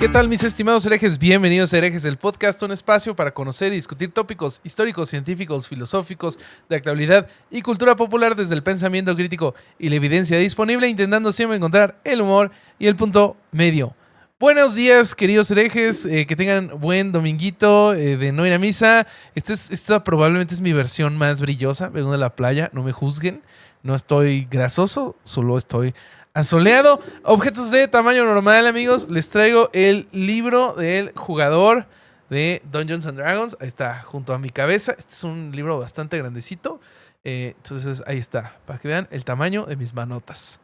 ¿Qué tal, mis estimados herejes? Bienvenidos a Herejes, el podcast, un espacio para conocer y discutir tópicos históricos, científicos, filosóficos, de actualidad y cultura popular desde el pensamiento crítico y la evidencia disponible, intentando siempre encontrar el humor y el punto medio. Buenos días, queridos herejes, que tengan buen dominguito de no ir a misa. Esta probablemente es mi versión más brillosa. Vengo de la playa, no me juzguen. No estoy grasoso, solo estoy asoleado. Objetos de tamaño normal, amigos. Les traigo el libro del jugador de Dungeons and Dragons. Ahí está, junto a mi cabeza. Este es un libro bastante grandecito. Entonces, ahí está, para que vean el tamaño de mis manotas.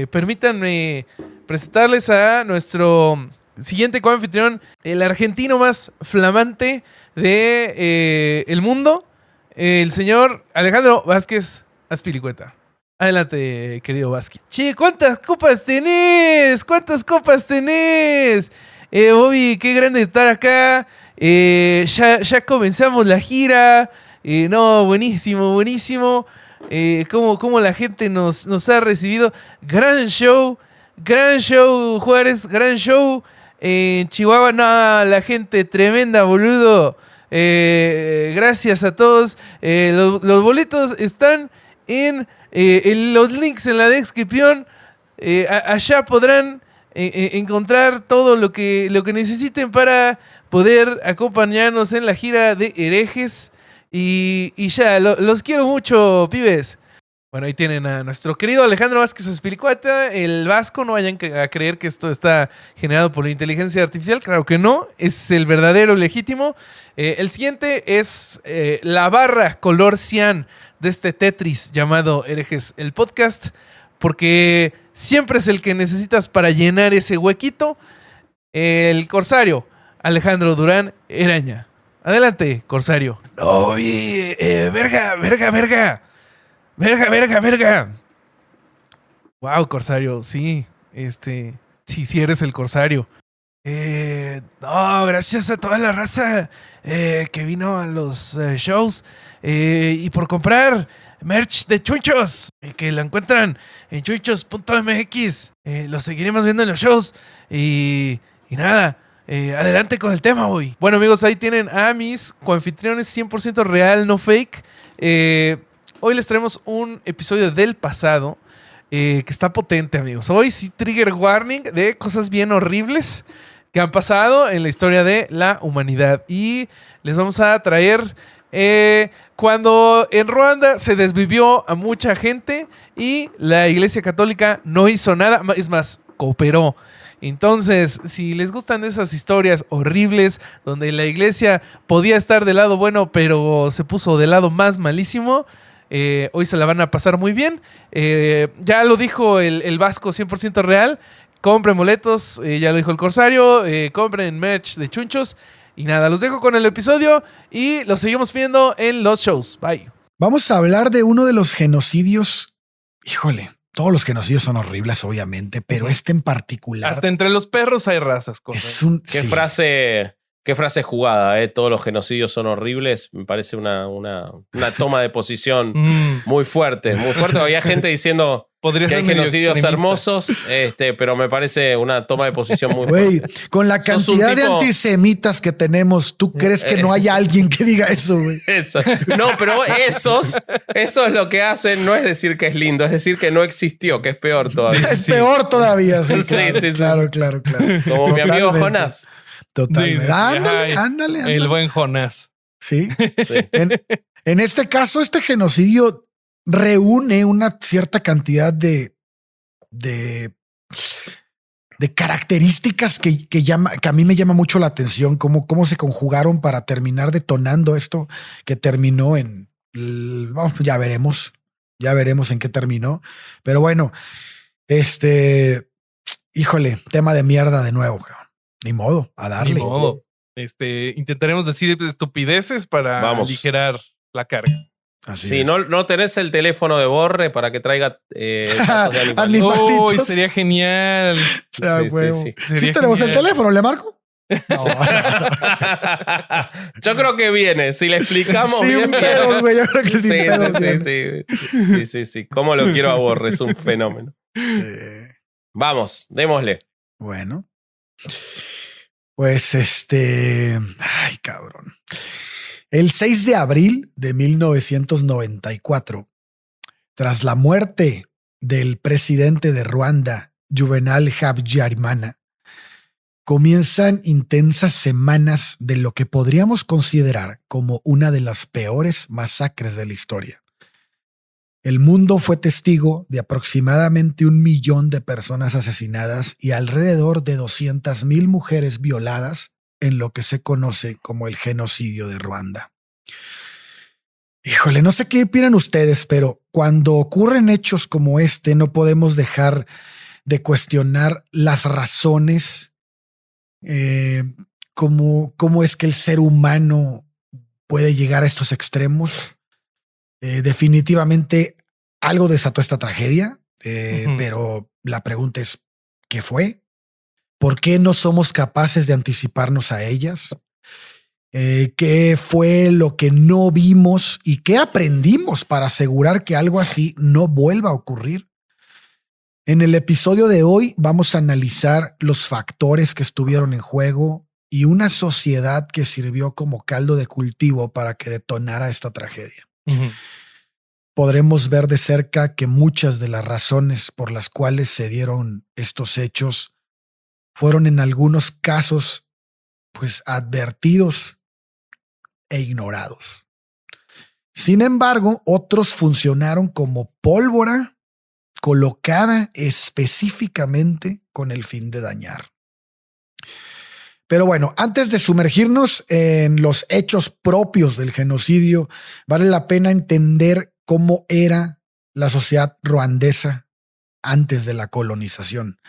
Permítanme presentarles a nuestro siguiente coanfitrión, el argentino más flamante de el mundo, el señor Alejandro Vázquez Azpilicueta. Adelante, querido Vázquez. Che, ¿cuántas copas tenés? ¿Cuántas copas tenés? Bobby, qué grande estar acá. Ya comenzamos la gira. No, buenísimo, buenísimo. Cómo la gente nos ha recibido. Gran show, Juárez, gran show. En Chihuahua, no, la gente tremenda, boludo. Gracias a todos. Los boletos están en los links en la descripción. Allá podrán encontrar todo lo que necesiten para poder acompañarnos en la gira de herejes. Y ya, los quiero mucho, pibes. Bueno, ahí tienen a nuestro querido Alejandro Vázquez Azpilicueta, el vasco. No vayan a creer que esto está generado por la inteligencia artificial. Claro que no, es el verdadero legítimo. El siguiente es la barra color cian de este Tetris llamado Herejes, el podcast, porque siempre es el que necesitas para llenar ese huequito. El corsario, Alejandro Durán Eraña. Adelante, corsario. No, verga. Wow, corsario, sí. Sí, eres el corsario. No, gracias a toda la raza que vino a los shows y por comprar merch de Chunchos, que la encuentran en chunchos.mx. Los seguiremos viendo en los shows y nada. Adelante con el tema hoy. Bueno, amigos, ahí tienen a mis coanfitriones 100% real, no fake. Hoy les traemos un episodio del pasado que está potente, amigos. Hoy sí, trigger warning de cosas bien horribles que han pasado en la historia de la humanidad. Y les vamos a traer cuando en Ruanda se desvivió a mucha gente y la Iglesia Católica no hizo nada. Es más, cooperó. Entonces, si les gustan esas historias horribles donde la iglesia podía estar del lado bueno, pero se puso del lado más malísimo, hoy se la van a pasar muy bien. Ya lo dijo el vasco 100% real. Compren boletos, ya lo dijo el corsario. Compren merch de Chunchos. Y nada, los dejo con el episodio y los seguimos viendo en los shows. Bye. Vamos a hablar de uno de los genocidios. Híjole. Todos los genocidios son horribles, obviamente, pero este en particular. Hasta entre los perros hay razas. Qué frase jugada, ¿eh? Todos los genocidios son horribles. Me parece una toma de posición muy fuerte. Muy fuerte. Había gente diciendo que hay genocidios hermosos, pero me parece una toma de posición muy fuerte. Con la cantidad de antisemitas que tenemos, ¿tú crees que no haya alguien que diga eso, güey? Eso. No, pero eso es lo que hacen, no es decir que es lindo, es decir que no existió, que es peor todavía. Es peor todavía, sí. Claro. Como mi amigo Jonás. Totalmente. Sí. Ándale. El buen Jonás. Sí. En este caso, este genocidio reúne una cierta cantidad de características que a mí me llama mucho la atención, cómo se conjugaron para terminar detonando esto que terminó ya veremos en qué terminó. Pero bueno, híjole, tema de mierda de nuevo, cabrón. Ni modo, a darle. Ni modo. Intentaremos decir estupideces para aligerar la carga. Así sí, es. no tenés el teléfono de Borre para que traiga datos de Uy, sería genial. Sí tenemos el teléfono, ¿le marco? No. Yo creo que viene. Si le explicamos bien. Pedos, güey. Yo creo que sí. Cómo lo quiero a Borre, es un fenómeno. Vamos, démosle. Bueno. Pues ay, cabrón. El 6 de abril de 1994, tras la muerte del presidente de Ruanda, Juvenal Habyarimana, comienzan intensas semanas de lo que podríamos considerar como una de las peores masacres de la historia. El mundo fue testigo de aproximadamente 1 millón de personas asesinadas y alrededor de 200,000 mujeres violadas en lo que se conoce como el genocidio de Ruanda. Híjole, no sé qué opinan ustedes, pero cuando ocurren hechos como este, no podemos dejar de cuestionar las razones, cómo es que el ser humano puede llegar a estos extremos. Definitivamente algo desató esta tragedia, pero la pregunta es, ¿qué fue? ¿Por qué no somos capaces de anticiparnos a ellas? ¿Qué fue lo que no vimos y qué aprendimos para asegurar que algo así no vuelva a ocurrir? En el episodio de hoy vamos a analizar los factores que estuvieron en juego y una sociedad que sirvió como caldo de cultivo para que detonara esta tragedia. Podremos ver de cerca que muchas de las razones por las cuales se dieron estos hechos fueron en algunos casos pues advertidos e ignorados. Sin embargo, otros funcionaron como pólvora colocada específicamente con el fin de dañar. Pero bueno, antes de sumergirnos en los hechos propios del genocidio, vale la pena entender cómo era la sociedad ruandesa antes de la colonización.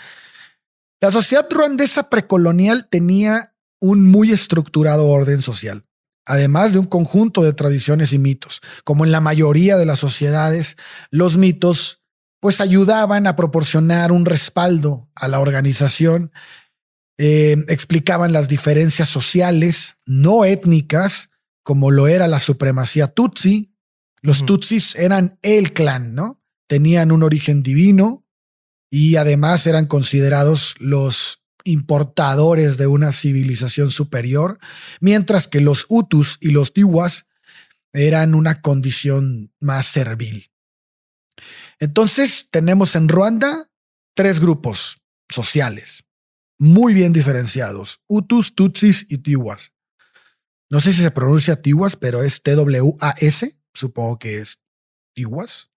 La sociedad ruandesa precolonial tenía un muy estructurado orden social, además de un conjunto de tradiciones y mitos. Como en la mayoría de las sociedades, los mitos pues ayudaban a proporcionar un respaldo a la organización, explicaban las diferencias sociales, no étnicas, como lo era la supremacía Tutsi. Los Tutsis eran el clan, ¿no? Tenían un origen divino y además eran considerados los importadores de una civilización superior, mientras que los Hutus y los Tiwas eran una condición más servil. Entonces tenemos en Ruanda 3 grupos sociales muy bien diferenciados: Hutus, Tutsis y Tiwas. No sé si se pronuncia Tiwas, pero es TWAS. Supongo que es Tiwas.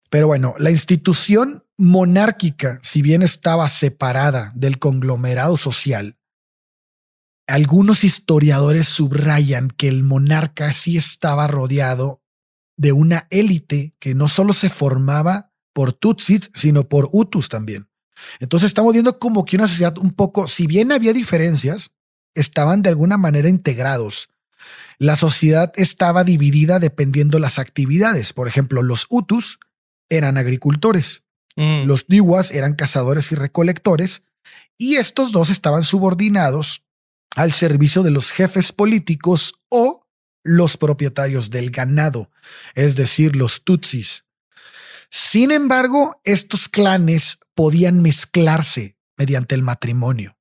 Pero bueno, la institución monárquica, si bien estaba separada del conglomerado social, algunos historiadores subrayan que el monarca sí estaba rodeado de una élite que no solo se formaba por Tutsis, sino por Hutus también. Entonces estamos viendo como que una sociedad un poco, si bien había diferencias, estaban de alguna manera integrados. La sociedad estaba dividida dependiendo las actividades. Por ejemplo, los Hutus eran agricultores, los Tiwas eran cazadores y recolectores, y estos dos estaban subordinados al servicio de los jefes políticos o los propietarios del ganado, es decir, los Tutsis. Sin embargo, estos clanes podían mezclarse mediante el matrimonio,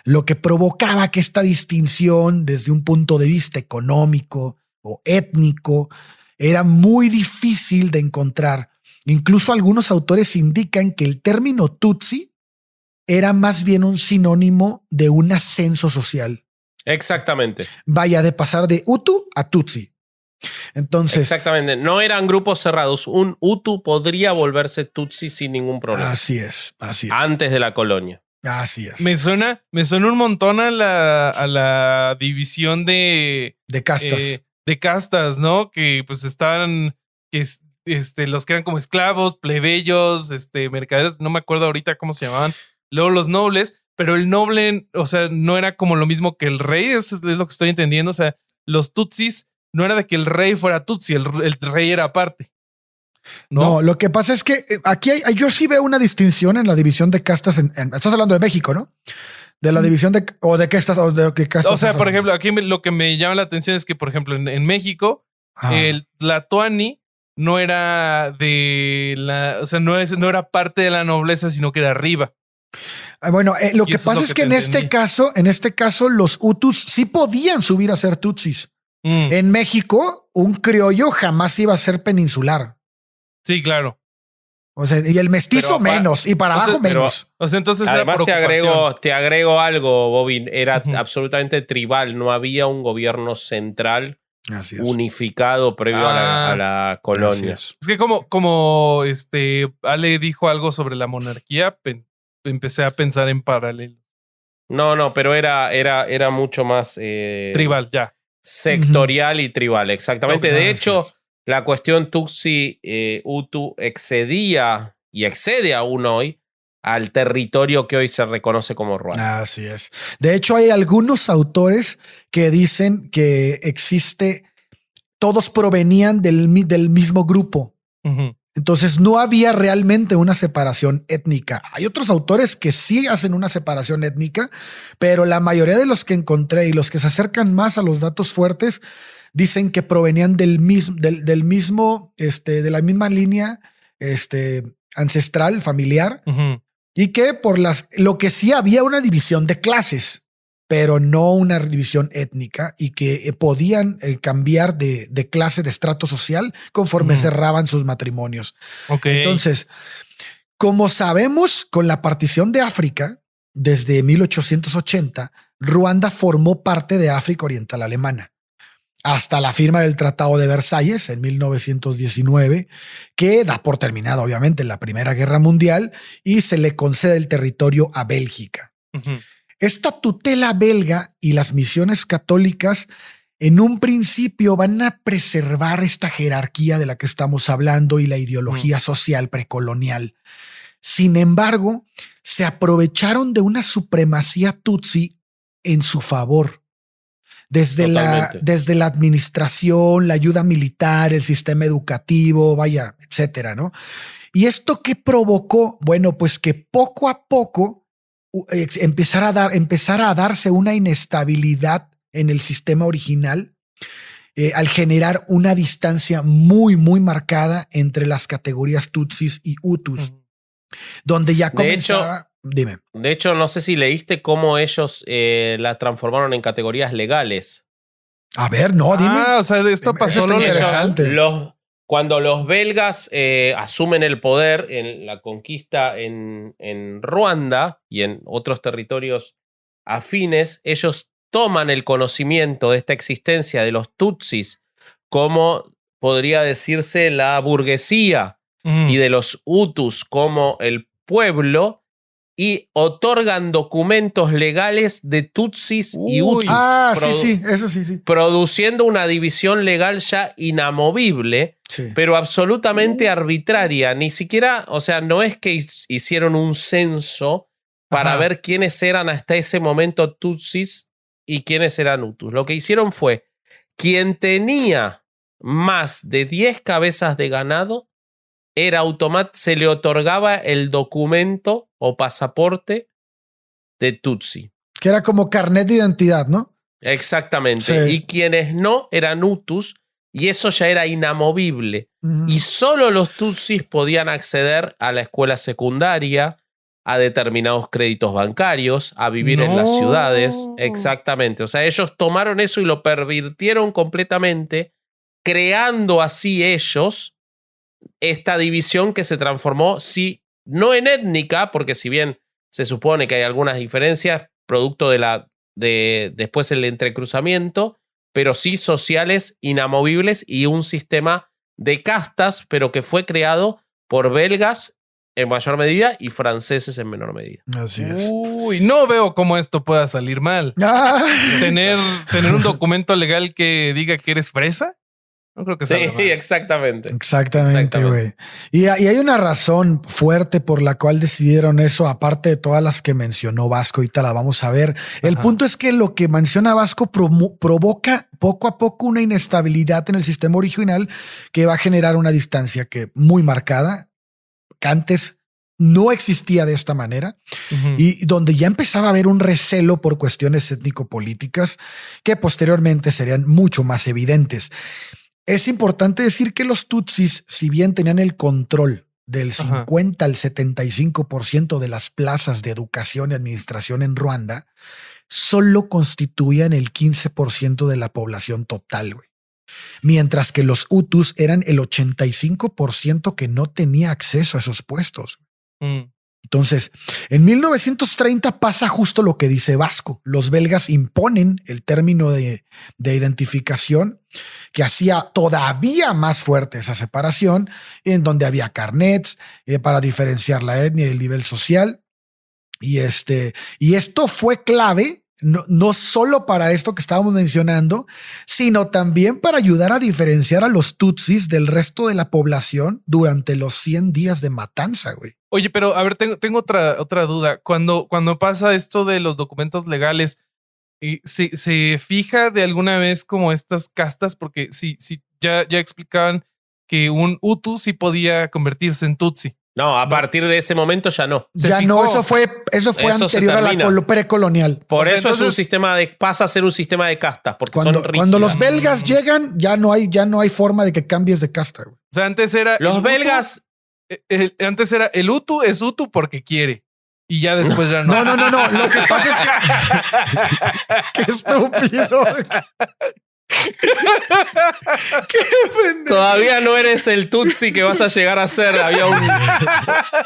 lo que provocaba que esta distinción desde un punto de vista económico o étnico era muy difícil de encontrar. Incluso algunos autores indican que el término Tutsi era más bien un sinónimo de un ascenso social. Exactamente. Vaya, de pasar de Hutu a Tutsi. Entonces, exactamente, no eran grupos cerrados. Un Hutu podría volverse Tutsi sin ningún problema. Así es. Antes de la colonia. Así es. Me suena un montón a la división de castas. De castas, ¿no? Que pues estaban los que eran como esclavos, plebeyos, mercaderes, no me acuerdo ahorita cómo se llamaban. Luego los nobles, pero el noble, o sea, no era como lo mismo que el rey, eso es lo que estoy entendiendo. O sea, los Tutsis no era de que el rey fuera Tutsi, el rey era aparte. No, lo que pasa es que aquí yo sí veo una distinción en la división de castas. Estás hablando de México, ¿no? De la división de castas. O sea, por ejemplo, aquí lo que me llama la atención es que, por ejemplo, en México, el Tlatoani no era de la, o sea, no era parte de la nobleza, sino que era arriba. Bueno, lo que pasa es que en este caso, los Hutus sí podían subir a ser tutsis. En México, un criollo jamás iba a ser peninsular. Sí, claro. O sea, y el mestizo menos, y para abajo menos. O sea, entonces además te agrego algo, Bobby. Era absolutamente tribal. No había un gobierno central unificado previo a la colonia. Es que como Ale dijo algo sobre la monarquía, empecé a pensar en paralelo. No, pero era mucho más tribal, ya. Sectorial y tribal, exactamente. De hecho, la cuestión Tutsi-Hutu excedía y excede aún hoy al territorio que hoy se reconoce como Ruanda. Así es. De hecho, hay algunos autores que dicen que todos provenían del mismo grupo. Entonces no había realmente una separación étnica. Hay otros autores que sí hacen una separación étnica, pero la mayoría de los que encontré y los que se acercan más a los datos fuertes dicen que provenían de la misma línea ancestral, familiar, y que lo que sí había una división de clases, pero no una división étnica, y que podían cambiar de clase, de estrato social conforme cerraban sus matrimonios. Entonces, como sabemos, con la partición de África, desde 1880, Ruanda formó parte de África Oriental Alemana, hasta la firma del Tratado de Versalles en 1919, que da por terminada, obviamente, la Primera Guerra Mundial, y se le concede el territorio a Bélgica. Esta tutela belga y las misiones católicas en un principio van a preservar esta jerarquía de la que estamos hablando y la ideología social precolonial. Sin embargo, se aprovecharon de una supremacía tutsi en su favor. Desde la administración, la ayuda militar, el sistema educativo, etcétera, ¿no? ¿Y esto qué provocó? Bueno, pues que poco a poco empezara a darse una inestabilidad en el sistema original al generar una distancia muy, muy marcada entre las categorías tutsis y hutus, donde ya comenzaba... Dime. De hecho, no sé si leíste cómo ellos la transformaron en categorías legales. A ver, no, dime. O sea, esto pasó lo interesante. Cuando los belgas asumen el poder en la conquista en Ruanda y en otros territorios afines, ellos toman el conocimiento de esta existencia de los tutsis como podría decirse la burguesía y de los hutus como el pueblo, y otorgan documentos legales de tutsis y hutus. Eso sí. Produciendo una división legal ya inamovible, pero absolutamente arbitraria. Ni siquiera, o sea, no es que hicieron un censo para ver quiénes eran hasta ese momento tutsis y quiénes eran hutus. Lo que hicieron fue, quien tenía más de 10 cabezas de ganado, se le otorgaba el documento o pasaporte de tutsi. Que era como carnet de identidad, ¿no? Exactamente. Sí. Y quienes no eran hutus, y eso ya era inamovible. Y solo los tutsis podían acceder a la escuela secundaria, a determinados créditos bancarios, a vivir en las ciudades. Exactamente. O sea, ellos tomaron eso y lo pervirtieron completamente, creando así ellos esta división que se transformó, no en étnica, porque si bien se supone que hay algunas diferencias producto de después el entrecruzamiento, pero sí sociales inamovibles y un sistema de castas, pero que fue creado por belgas en mayor medida y franceses en menor medida. Así es. Uy, no veo cómo esto pueda salir mal. Tener un documento legal que diga que eres fresa. No creo que sí, exactamente. Exactamente, güey. Y hay una razón fuerte por la cual decidieron eso, aparte de todas las que mencionó Vasco, ahorita la vamos a ver. El punto es que lo que menciona Vasco provoca poco a poco una inestabilidad en el sistema original que va a generar una distancia muy marcada, que antes no existía de esta manera, y donde ya empezaba a haber un recelo por cuestiones étnico-políticas que posteriormente serían mucho más evidentes. Es importante decir que los tutsis, si bien tenían el control del 50 al 75% de las plazas de educación y administración en Ruanda solo constituían el 15% de la población total, güey. Mientras que los Hutus eran el 85% que no tenía acceso a esos puestos. Entonces, en 1930 pasa justo lo que dice Vasco. Los belgas imponen el término de identificación que hacía todavía más fuerte esa separación, en donde había carnets para diferenciar la etnia y el nivel social. Y esto fue clave. No solo para esto que estábamos mencionando, sino también para ayudar a diferenciar a los tutsis del resto de la población durante los 100 días de matanza, güey. Oye, pero a ver, tengo otra duda. Cuando pasa esto de los documentos legales, ¿se fija de alguna vez como estas castas? Porque sí, ya explicaban que un Hutu sí podía convertirse en tutsi. No, a partir de ese momento ya no. Ya no, eso fue anterior a la precolonial. Por eso entonces, es un sistema pasa a ser un sistema de castas, porque cuando los belgas llegan, ya no hay forma de que cambies de casta, güey. O sea, antes era los belgas. Antes era el Hutu es Hutu porque quiere. Y ya después ya no. No. Lo que pasa es que qué estúpido. Todavía no eres el tutsi que vas a llegar a ser.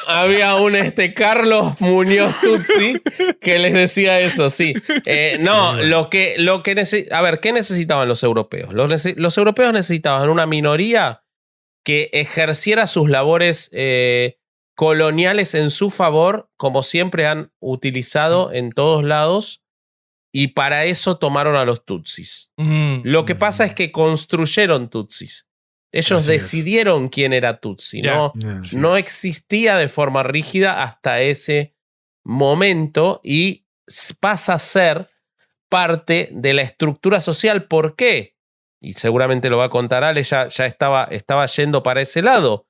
Había un Carlos Muñoz Tutsi que les decía eso, sí. No, lo que a ver, ¿qué necesitaban los europeos? Los europeos necesitaban una minoría que ejerciera sus labores coloniales en su favor, como siempre han utilizado en todos lados. Y para eso tomaron a los tutsis. Lo que pasa es que construyeron tutsis. Ellos decidieron quién era tutsi. No existía de forma rígida hasta ese momento y pasa a ser parte de la estructura social. ¿Por qué? Y seguramente lo va a contar Ale, ya estaba yendo para ese lado.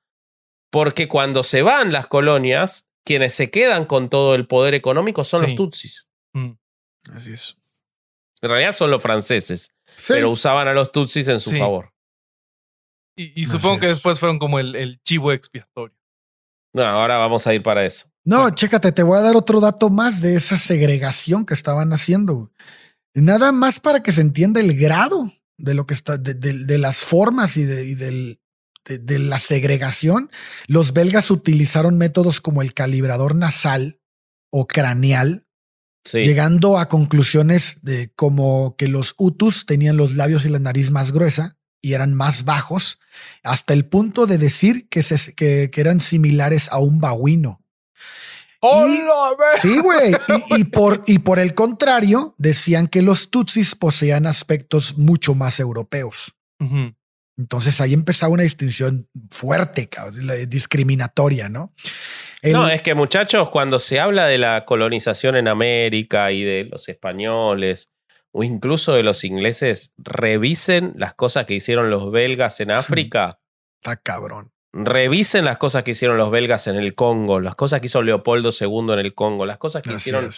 Porque cuando se van las colonias, quienes se quedan con todo el poder económico son los tutsis. Así es. En realidad son los franceses, pero usaban a los tutsis en su favor. Y supongo que después fueron como el chivo expiatorio. No, ahora vamos a ir para eso. No, chécate, te voy a dar otro dato más de esa segregación que estaban haciendo. Nada más para que se entienda el grado de lo que está, de las formas y de la segregación. Los belgas utilizaron métodos como el calibrador nasal o craneal, llegando a conclusiones de como que los Hutus tenían los labios y la nariz más gruesa y eran más bajos, hasta el punto de decir que eran similares a un babuino. Sí, güey. Y por el contrario, decían que los tutsis poseían aspectos mucho más europeos. Entonces ahí empezaba una distinción fuerte, discriminatoria, ¿no? No, es que muchachos, cuando se habla de la colonización en América y de los españoles o incluso de los ingleses, revisen las cosas que hicieron los belgas en África. Está cabrón. Revisen las cosas que hicieron los belgas en el Congo, las cosas que hizo Leopoldo II en el Congo, las cosas que hicieron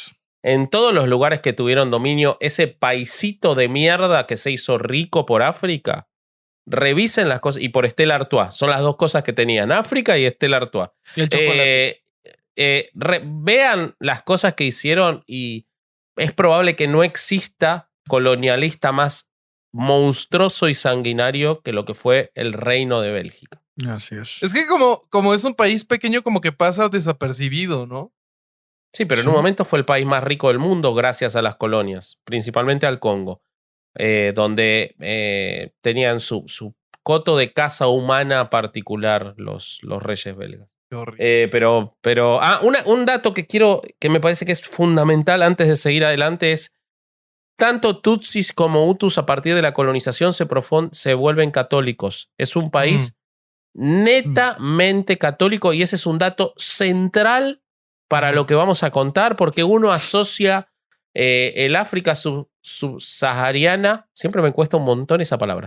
en todos los lugares que tuvieron dominio, ese paisito de mierda que se hizo rico por África. Revisen las cosas, y por Stella Artois, son las dos cosas que tenían, África y Stella Artois. Y el chocolate. Vean las cosas que hicieron y es probable que no exista colonialista más monstruoso y sanguinario que lo que fue el Reino de Bélgica. Así es. Es que como es un país pequeño, como que pasa desapercibido, ¿no? Sí, pero en un momento fue el país más rico del mundo gracias a las colonias, principalmente al Congo. Donde tenían su coto de caza humana particular los reyes belgas. Un dato que me parece que es fundamental antes de seguir adelante es tanto tutsis como hutus a partir de la colonización se vuelven católicos. Es un país netamente católico y ese es un dato central para lo que vamos a contar porque uno asocia el África subsahariana, siempre me cuesta un montón esa palabra.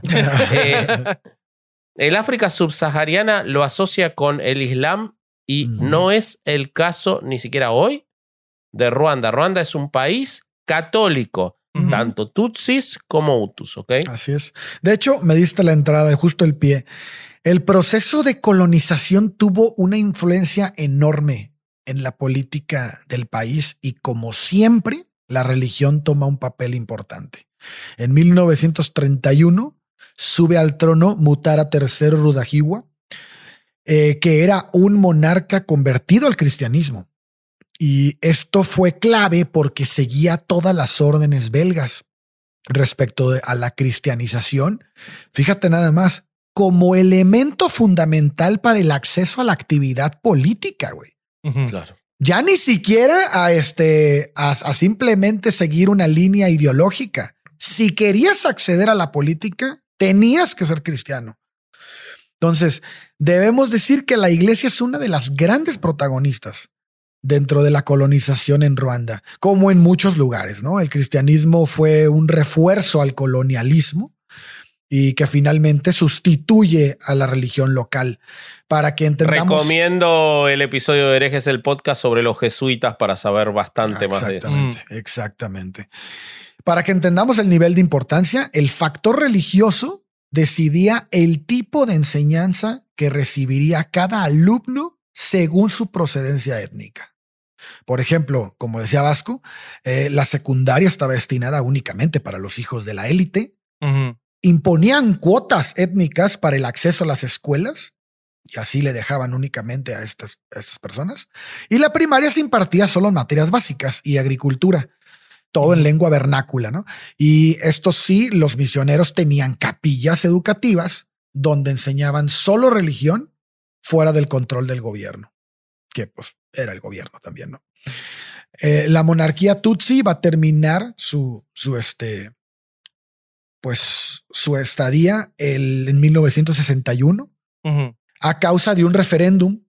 El África subsahariana lo asocia con el Islam y no es el caso ni siquiera hoy de Ruanda. Ruanda es un país católico, tanto tutsis como hutus, ¿ok? Así es. De hecho, me diste la entrada, justo el pie. El proceso de colonización tuvo una influencia enorme en la política del país y, como siempre, la religión toma un papel importante. En 1931 sube al trono Mutara III Rudahigwa, que era un monarca convertido al cristianismo. Y esto fue clave porque seguía todas las órdenes belgas respecto a la cristianización. Fíjate nada más, como elemento fundamental para el acceso a la actividad política, güey. Claro. Ya ni siquiera a simplemente seguir una línea ideológica. Si querías acceder a la política, tenías que ser cristiano. Entonces, debemos decir que la iglesia es una de las grandes protagonistas dentro de la colonización en Ruanda, como en muchos lugares, ¿no? El cristianismo fue un refuerzo al colonialismo y que finalmente sustituye a la religión local. Para que entendamos... Recomiendo el episodio de Herejes, el podcast sobre los jesuitas, para saber bastante más de eso. Exactamente. Para que entendamos el nivel de importancia, el factor religioso decidía el tipo de enseñanza que recibiría cada alumno según su procedencia étnica. Por ejemplo, como decía Vasco, la secundaria estaba destinada únicamente para los hijos de la élite. Imponían cuotas étnicas para el acceso a las escuelas y así le dejaban únicamente a estas personas. Y la primaria se impartía solo en materias básicas y agricultura, todo en lengua vernácula, ¿no? Y esto sí, los misioneros tenían capillas educativas donde enseñaban solo religión fuera del control del gobierno, que pues era el gobierno también, ¿no? La monarquía Tutsi va a terminar su estadía en 1961 a causa de un referéndum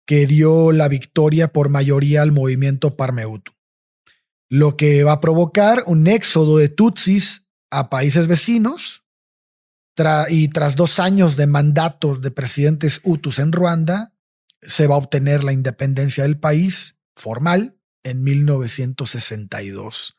que dio la victoria por mayoría al movimiento Parmehutu, lo que va a provocar un éxodo de Tutsis a países vecinos. Y tras 2 años de mandatos de presidentes Hutus en Ruanda, se va a obtener la independencia del país formal en 1962.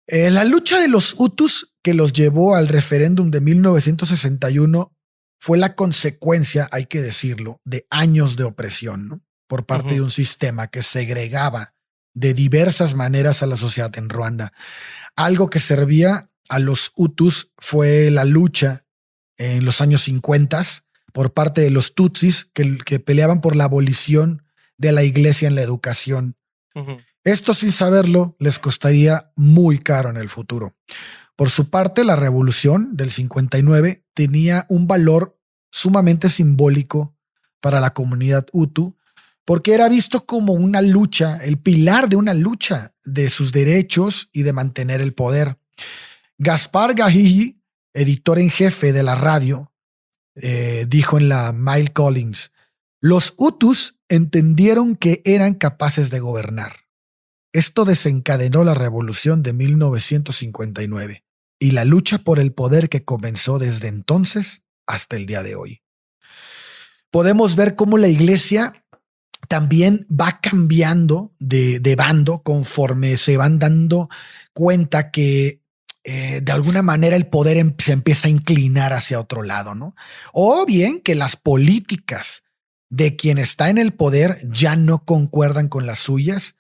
La lucha de los Hutus que los llevó al referéndum de 1961 fue la consecuencia, hay que decirlo, de años de opresión, ¿no? Por parte de un sistema que segregaba de diversas maneras a la sociedad en Ruanda. Algo que servía a los Hutus fue la lucha en los años 50 por parte de los Tutsis que peleaban por la abolición de la iglesia en la educación. Esto, sin saberlo, les costaría muy caro en el futuro. Por su parte, la revolución del 59 tenía un valor sumamente simbólico para la comunidad Hutu, porque era visto como una lucha, el pilar de una lucha de sus derechos y de mantener el poder. Gaspar Gahigi, editor en jefe de la radio, dijo en la Mail Collins: los Hutus entendieron que eran capaces de gobernar. Esto desencadenó la revolución de 1959 y la lucha por el poder que comenzó desde entonces hasta el día de hoy. Podemos ver cómo la iglesia también va cambiando de bando conforme se van dando cuenta que de alguna manera el poder se empieza a inclinar hacia otro lado, ¿no? O bien que las políticas de quien está en el poder ya no concuerdan con las suyas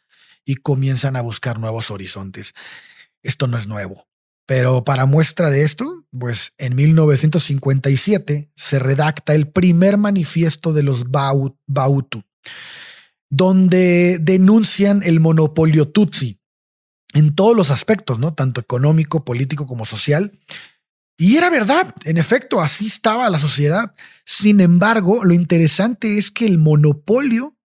y comienzan a buscar nuevos horizontes. Esto no es nuevo, pero para muestra de esto, pues en 1957 se redacta el primer manifiesto de los Bautu, donde denuncian el monopolio Tutsi en todos los aspectos, ¿no? Tanto económico, político como social. Y era verdad, en efecto, así estaba la sociedad. Sin embargo, lo interesante es que el monopolio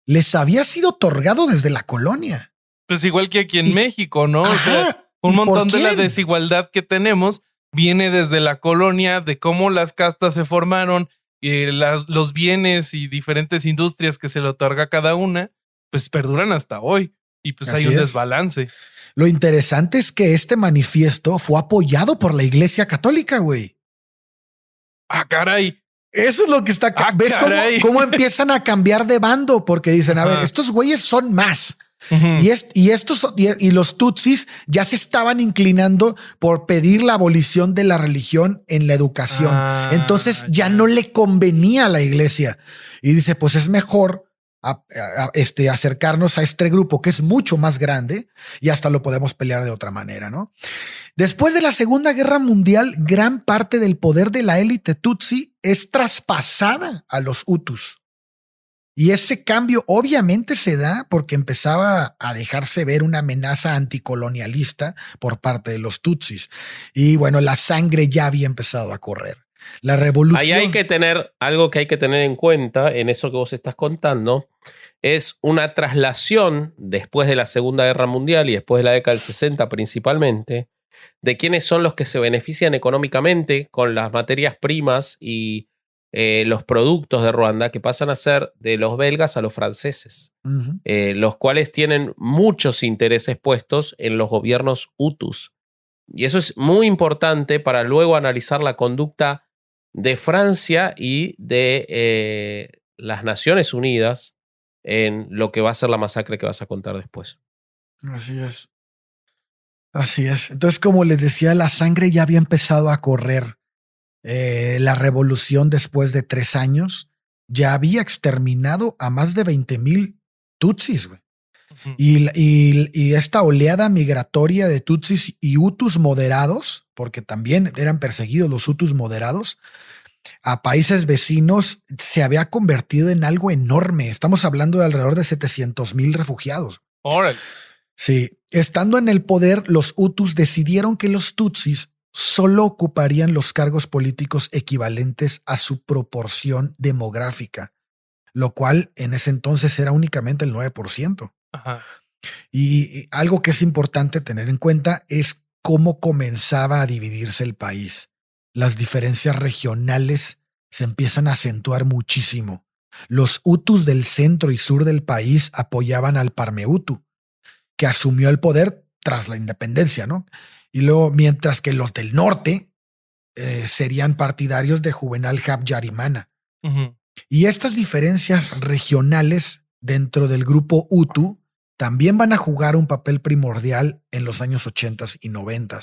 les había sido otorgado desde la colonia. Pues igual que aquí en México, ¿no? Ajá, o sea, un montón de la desigualdad que tenemos viene desde la colonia, de cómo las castas se formaron, y los bienes y diferentes industrias que se le otorga a cada una, pues perduran hasta hoy. Y pues hay un desbalance. Lo interesante es que este manifiesto fue apoyado por la Iglesia Católica, güey. ¡Ah, caray! Eso es lo que está... ¿Ves cómo empiezan a cambiar de bando? Porque dicen, a ver, estos güeyes son más. Y los Tutsis ya se estaban inclinando por pedir la abolición de la religión en la educación. Entonces ya no le convenía a la iglesia. Y dice, pues es mejor acercarnos a este grupo que es mucho más grande y hasta lo podemos pelear de otra manera, ¿no? Después de la Segunda Guerra Mundial, gran parte del poder de la élite Tutsi es traspasada a los Hutus. Y ese cambio obviamente se da porque empezaba a dejarse ver una amenaza anticolonialista por parte de los Tutsis. Y bueno, la sangre ya había empezado a correr. La revolución. Ahí hay que tener algo que hay que tener en cuenta en eso que vos estás contando. Es una traslación después de la Segunda Guerra Mundial y después de la década del 60 principalmente, de quiénes son los que se benefician económicamente con las materias primas y los productos de Ruanda, que pasan a ser de los belgas a los franceses, los cuales tienen muchos intereses puestos en los gobiernos hutus. Y eso es muy importante para luego analizar la conducta de Francia y de las Naciones Unidas en lo que va a ser la masacre que vas a contar después. Así es. Así es. Entonces, como les decía, la sangre ya había empezado a correr. La revolución, después de 3 años, ya había exterminado a más de 20,000 Tutsis, güey. Y esta oleada migratoria de Tutsis y Hutus moderados, porque también eran perseguidos los Hutus moderados, a países vecinos, se había convertido en algo enorme. Estamos hablando de alrededor de 700,000 refugiados. Órale. Sí, estando en el poder, los Hutus decidieron que los Tutsis solo ocuparían los cargos políticos equivalentes a su proporción demográfica, lo cual en ese entonces era únicamente el 9%. Ajá. Y algo que es importante tener en cuenta es cómo comenzaba a dividirse el país. Las diferencias regionales se empiezan a acentuar muchísimo. Los Hutus del centro y sur del país apoyaban al Parmehutu, que asumió el poder tras la independencia, ¿no? Y luego, mientras que los del norte serían partidarios de Juvenal Habyarimana. Y estas diferencias regionales dentro del grupo Hutu también van a jugar un papel primordial en los años 80 y 90.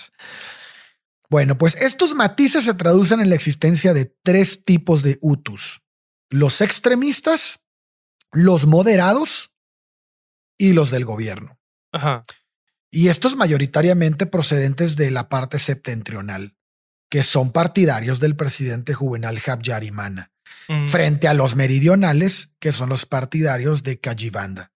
Bueno, pues estos matices se traducen en la existencia de 3 tipos de Hutus: los extremistas, los moderados y los del gobierno. Ajá. Y estos mayoritariamente procedentes de la parte septentrional, que son partidarios del presidente Juvenal Habyarimana, frente a los meridionales, que son los partidarios de Kayibanda.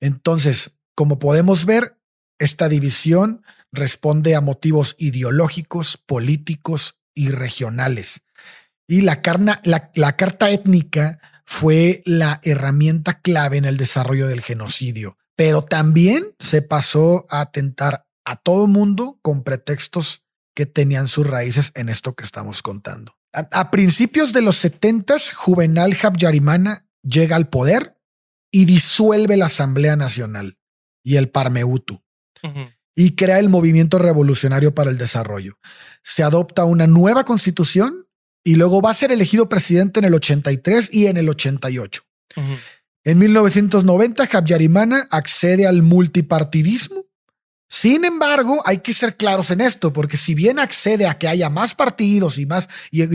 Entonces, como podemos ver, esta división responde a motivos ideológicos, políticos y regionales. Y la carta étnica fue la herramienta clave en el desarrollo del genocidio, pero también se pasó a atentar a todo mundo con pretextos que tenían sus raíces en esto que estamos contando. A principios de los 70s, Juvenal Habyarimana llega al poder y disuelve la Asamblea Nacional y el Parmehutu y crea el Movimiento Revolucionario para el Desarrollo. Se adopta una nueva constitución y luego va a ser elegido presidente en el 83 y en el 88. En 1990, Habyarimana accede al multipartidismo. Sin embargo, hay que ser claros en esto, porque si bien accede a que haya más partidos y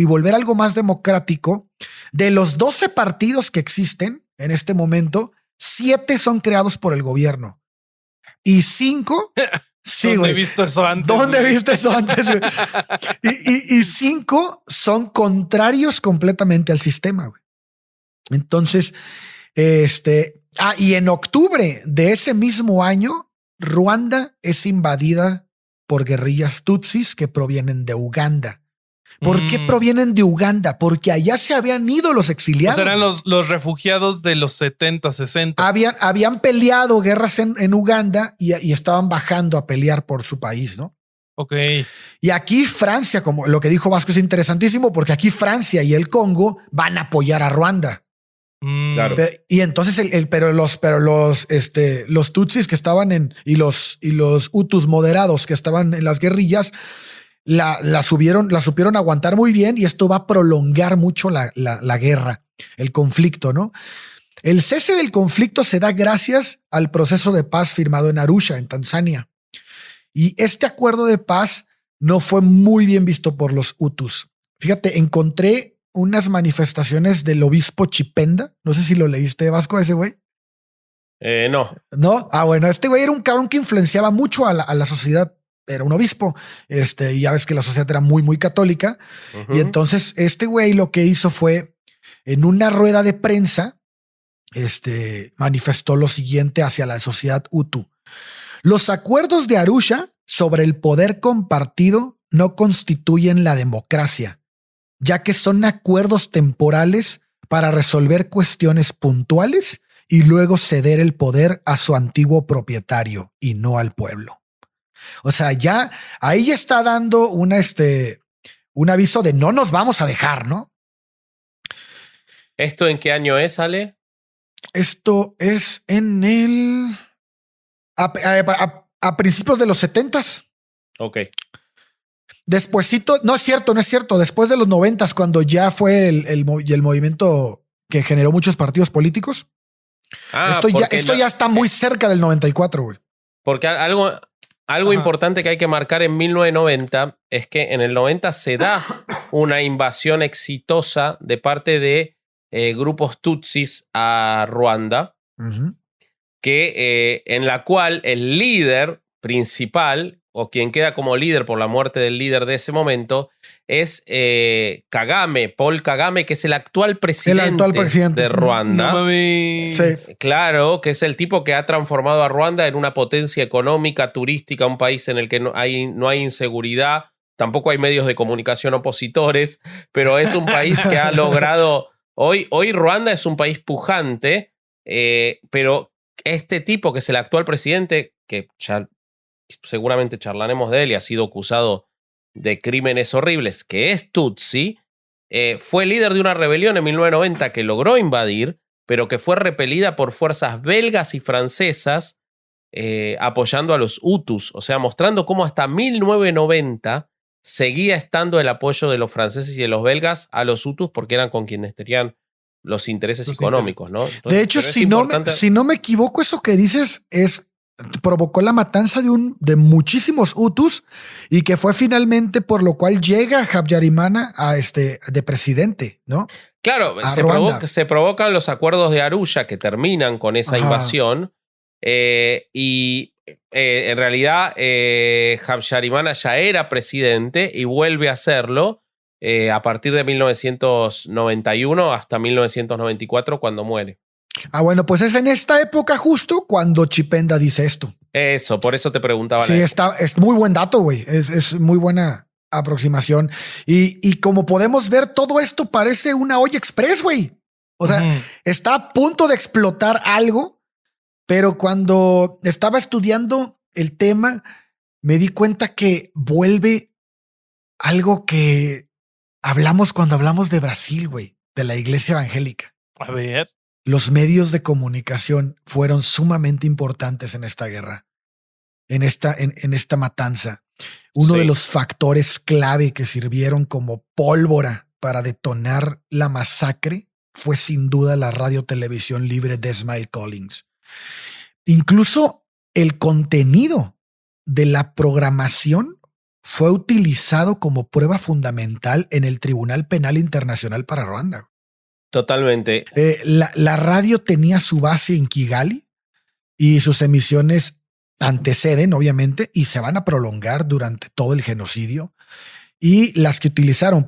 volver algo más democrático, de los 12 partidos que existen en este momento, 7 son creados por el gobierno y 5 sí, ¿Dónde he visto eso antes? ¿Dónde viste eso antes? y 5 son contrarios completamente al sistema, güey. Entonces, y en octubre de ese mismo año, Ruanda es invadida por guerrillas tutsis que provienen de Uganda. ¿Por qué provienen de Uganda? Porque allá se habían ido los exiliados. O sea, eran los refugiados de los 70, 60. Habían peleado guerras en Uganda y estaban bajando a pelear por su país, ¿no? Ok. Y aquí Francia, como lo que dijo Vasco, es interesantísimo porque aquí Francia y el Congo van a apoyar a Ruanda. Claro. Y entonces, los tutsis que estaban y los hutus moderados que estaban en las guerrillas, la supieron aguantar muy bien y esto va a prolongar mucho la guerra, el conflicto, ¿no? El cese del conflicto se da gracias al proceso de paz firmado en Arusha, en Tanzania. Y este acuerdo de paz no fue muy bien visto por los Hutus. Fíjate, encontré unas manifestaciones del obispo Chipenda. No sé si lo leíste, Vasco, ese güey. No. ¿No? Bueno, este güey era un cabrón que influenciaba mucho a la sociedad. Era un obispo. Y ya ves que la sociedad era muy, muy católica. Y entonces este güey lo que hizo fue, en una rueda de prensa, manifestó lo siguiente hacia la sociedad Hutu. Los acuerdos de Arusha sobre el poder compartido no constituyen la democracia, ya que son acuerdos temporales para resolver cuestiones puntuales y luego ceder el poder a su antiguo propietario y no al pueblo. O sea, ya ahí ya está dando un aviso de no nos vamos a dejar, ¿no? ¿Esto en qué año es, Ale? Esto es en el... A principios de los 70s. Ok. Despuésito, no es cierto. Después de los 90s, cuando ya fue el movimiento que generó muchos partidos políticos. Esto ya está muy cerca del 94, güey. Porque algo importante que hay que marcar en 1990 es que en el 90 se da una invasión exitosa de parte de grupos tutsis a Ruanda, en la cual el líder principal, o quien queda como líder por la muerte del líder de ese momento, es Kagame, Paul Kagame, que es el actual presidente de Ruanda. No mames. Sí. Claro, que es el tipo que ha transformado a Ruanda en una potencia económica, turística, un país en el que no hay inseguridad, tampoco hay medios de comunicación opositores, pero es un país que ha logrado... Hoy Ruanda es un país pujante, pero este tipo, que es el actual presidente, que ya seguramente charlaremos de él y ha sido acusado de crímenes horribles, que es Tutsi, fue líder de una rebelión en 1990 que logró invadir, pero que fue repelida por fuerzas belgas y francesas apoyando a los Hutus, o sea, mostrando cómo hasta 1990 seguía estando el apoyo de los franceses y de los belgas a los Hutus porque eran con quienes tenían los intereses económicos, ¿no? Entonces, de hecho, si no me equivoco, eso que dices provocó la matanza de muchísimos Hutus y que fue finalmente por lo cual llega Habyarimana de presidente, ¿no? Claro, se provocan los acuerdos de Arusha que terminan con esa invasión y en realidad Habyarimana ya era presidente y vuelve a serlo a partir de 1991 hasta 1994 cuando muere. Bueno, pues es en esta época justo cuando Chipenda dice esto. Eso, por eso te preguntaba. Sí, es muy buen dato, güey. Es muy buena aproximación. Y como podemos ver, todo esto parece una olla express, güey. O sea, está a punto de explotar algo, pero cuando estaba estudiando el tema, me di cuenta que vuelve algo que hablamos cuando hablamos de Brasil, güey, de la iglesia evangélica. A ver. Los medios de comunicación fueron sumamente importantes en esta guerra, en esta matanza. Uno de los factores clave que sirvieron como pólvora para detonar la masacre fue sin duda la radio-televisión libre de Ismail Collins. Incluso el contenido de la programación fue utilizado como prueba fundamental en el Tribunal Penal Internacional para Ruanda. Totalmente. La radio tenía su base en Kigali y sus emisiones anteceden, obviamente, y se van a prolongar durante todo el genocidio. Y las que utilizaron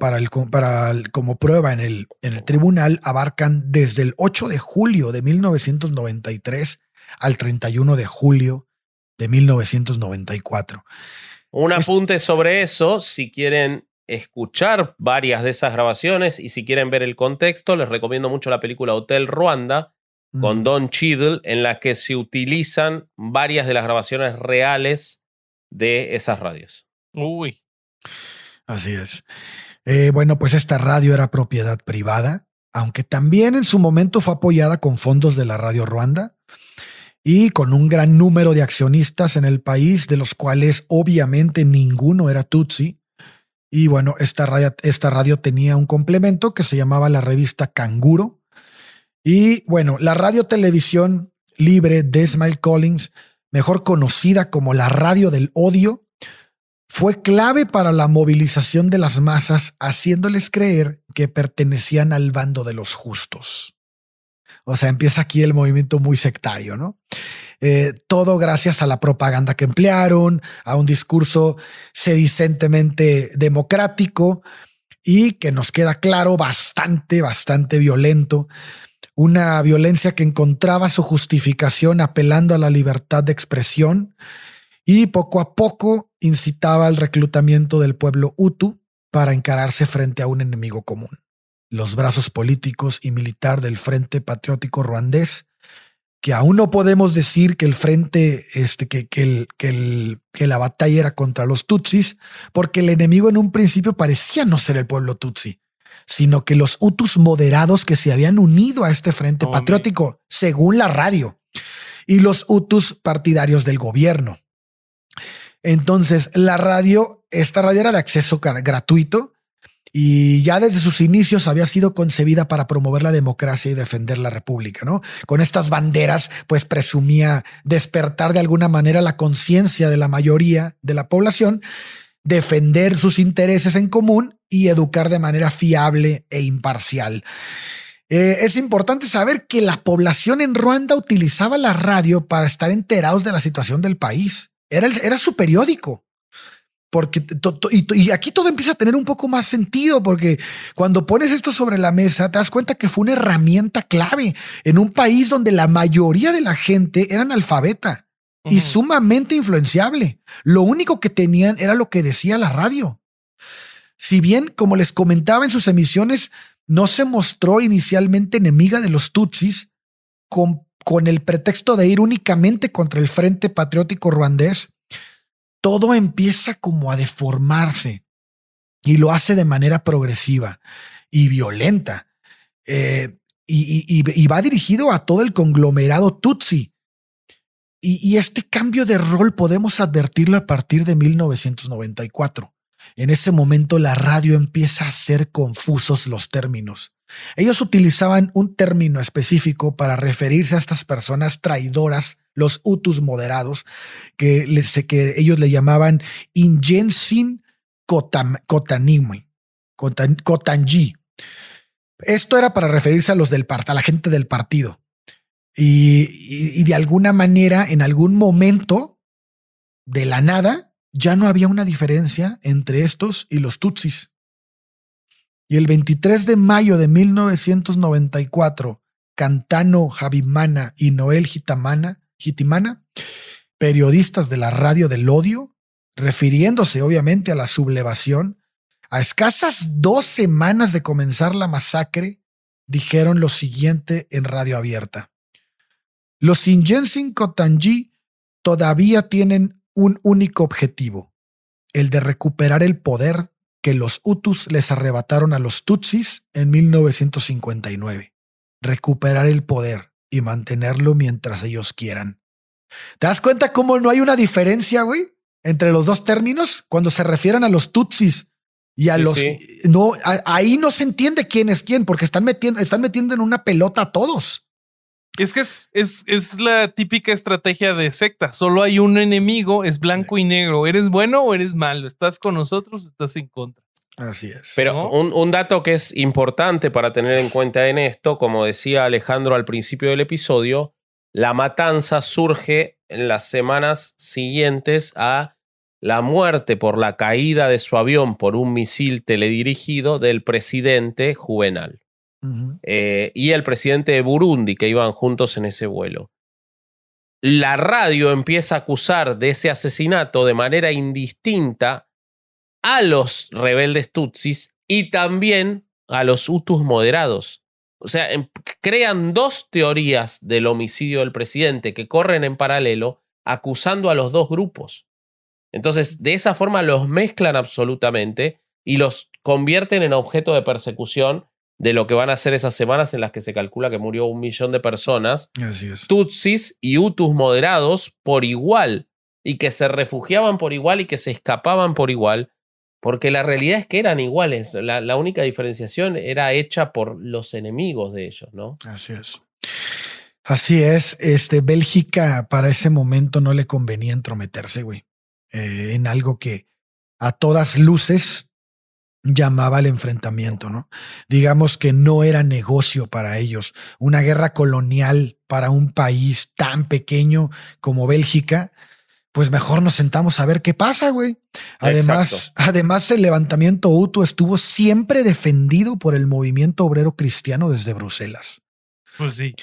como prueba en el tribunal abarcan desde el 8 de julio de 1993 al 31 de julio de 1994. Un apunte sobre eso, si quieren escuchar varias de esas grabaciones y si quieren ver el contexto, les recomiendo mucho la película Hotel Ruanda con Don Cheadle, en la que se utilizan varias de las grabaciones reales de esas radios. Uy. Así es. Bueno, pues esta radio era propiedad privada, aunque también en su momento fue apoyada con fondos de la Radio Ruanda y con un gran número de accionistas en el país, de los cuales obviamente ninguno era Tutsi. Y bueno, esta radio tenía un complemento que se llamaba la revista Canguro, Y bueno, la radio-televisión libre de Ismail Collins, mejor conocida como la radio del odio, fue clave para la movilización de las masas, haciéndoles creer que pertenecían al bando de los justos. O sea, empieza aquí el movimiento muy sectario, ¿no? Todo gracias a la propaganda que emplearon, a un discurso sedicentemente democrático y que nos queda claro bastante violento. Una violencia que encontraba su justificación apelando a la libertad de expresión y poco a poco incitaba al reclutamiento del pueblo hutu para encararse frente a un enemigo común. Los brazos políticos y militar del Frente Patriótico Ruandés, que aún no podemos decir que el frente, que la batalla era contra los Tutsis, porque el enemigo en un principio parecía no ser el pueblo Tutsi, sino que los Hutus moderados que se habían unido a este Frente Patriótico, según la radio, y los Hutus partidarios del gobierno. Entonces, esta radio era de acceso gratuito, y ya desde sus inicios había sido concebida para promover la democracia y defender la república, ¿no? Con estas banderas, pues presumía despertar de alguna manera la conciencia de la mayoría de la población, defender sus intereses en común y educar de manera fiable e imparcial. Es importante saber que la población en Ruanda utilizaba la radio para estar enterados de la situación del país. Era su periódico. Porque y aquí todo empieza a tener un poco más sentido, porque cuando pones esto sobre la mesa te das cuenta que fue una herramienta clave en un país donde la mayoría de la gente era analfabeta y sumamente influenciable. Lo único que tenían era lo que decía la radio. Si bien, como les comentaba en sus emisiones, no se mostró inicialmente enemiga de los Tutsis con el pretexto de ir únicamente contra el Frente Patriótico Ruandés, todo empieza como a deformarse y lo hace de manera progresiva y violenta. Y va dirigido a todo el conglomerado Tutsi. Y este cambio de rol podemos advertirlo a partir de 1994. En ese momento la radio empieza a hacer confusos los términos. Ellos utilizaban un término específico para referirse a estas personas traidoras, los Hutus moderados, que ellos le llamaban Ingensin Kotanji. Esto era para referirse a a la gente del partido. Y de alguna manera, en algún momento, de la nada, ya no había una diferencia entre estos y los Tutsis. Y el 23 de mayo de 1994, Cantano Habimana y Noel Hitimana, periodistas de la radio del odio, refiriéndose obviamente a la sublevación, a escasas 2 semanas de comenzar la masacre, dijeron lo siguiente en radio abierta. Los Ingensin Kotanji todavía tienen un único objetivo, el de recuperar el poder que los Hutus les arrebataron a los Tutsis en 1959. Recuperar el poder y mantenerlo mientras ellos quieran. ¿Te das cuenta cómo no hay una diferencia, güey, entre los dos términos cuando se refieren a los Tutsis y a los... Sí. No, ahí no se entiende quién es quién, porque están metiendo en una pelota a todos. Es que es la típica estrategia de secta. Solo hay un enemigo, es blanco y negro. ¿Eres bueno o eres malo? ¿Estás con nosotros o estás en contra? Así es. Pero ¿no? un dato que es importante para tener en cuenta en esto, como decía Alejandro al principio del episodio, la matanza surge en las semanas siguientes a la muerte por la caída de su avión por un misil teledirigido del presidente Juvenal. Y el presidente de Burundi, que iban juntos en ese vuelo. La radio empieza a acusar de ese asesinato de manera indistinta a los rebeldes tutsis y también a los hutus moderados. O sea, crean 2 teorías del homicidio del presidente que corren en paralelo, acusando a los 2 grupos. Entonces, de esa forma los mezclan absolutamente y los convierten en objeto de persecución de lo que van a ser esas semanas en las que se calcula que murió 1 millón de personas. Así es. Tutsis y hutus moderados por igual, y que se refugiaban por igual y que se escapaban por igual Porque la realidad es que eran iguales. La única diferenciación era hecha por los enemigos de ellos, ¿no? Así es. Así es. Bélgica para ese momento no le convenía entrometerse, güey, en algo que a todas luces llamaba al enfrentamiento, ¿no? Digamos que no era negocio para ellos. Una guerra colonial para un país tan pequeño como Bélgica, pues mejor nos sentamos a ver qué pasa, güey. Además, el levantamiento Hutu estuvo siempre defendido por el movimiento obrero cristiano desde Bruselas. Pues sí.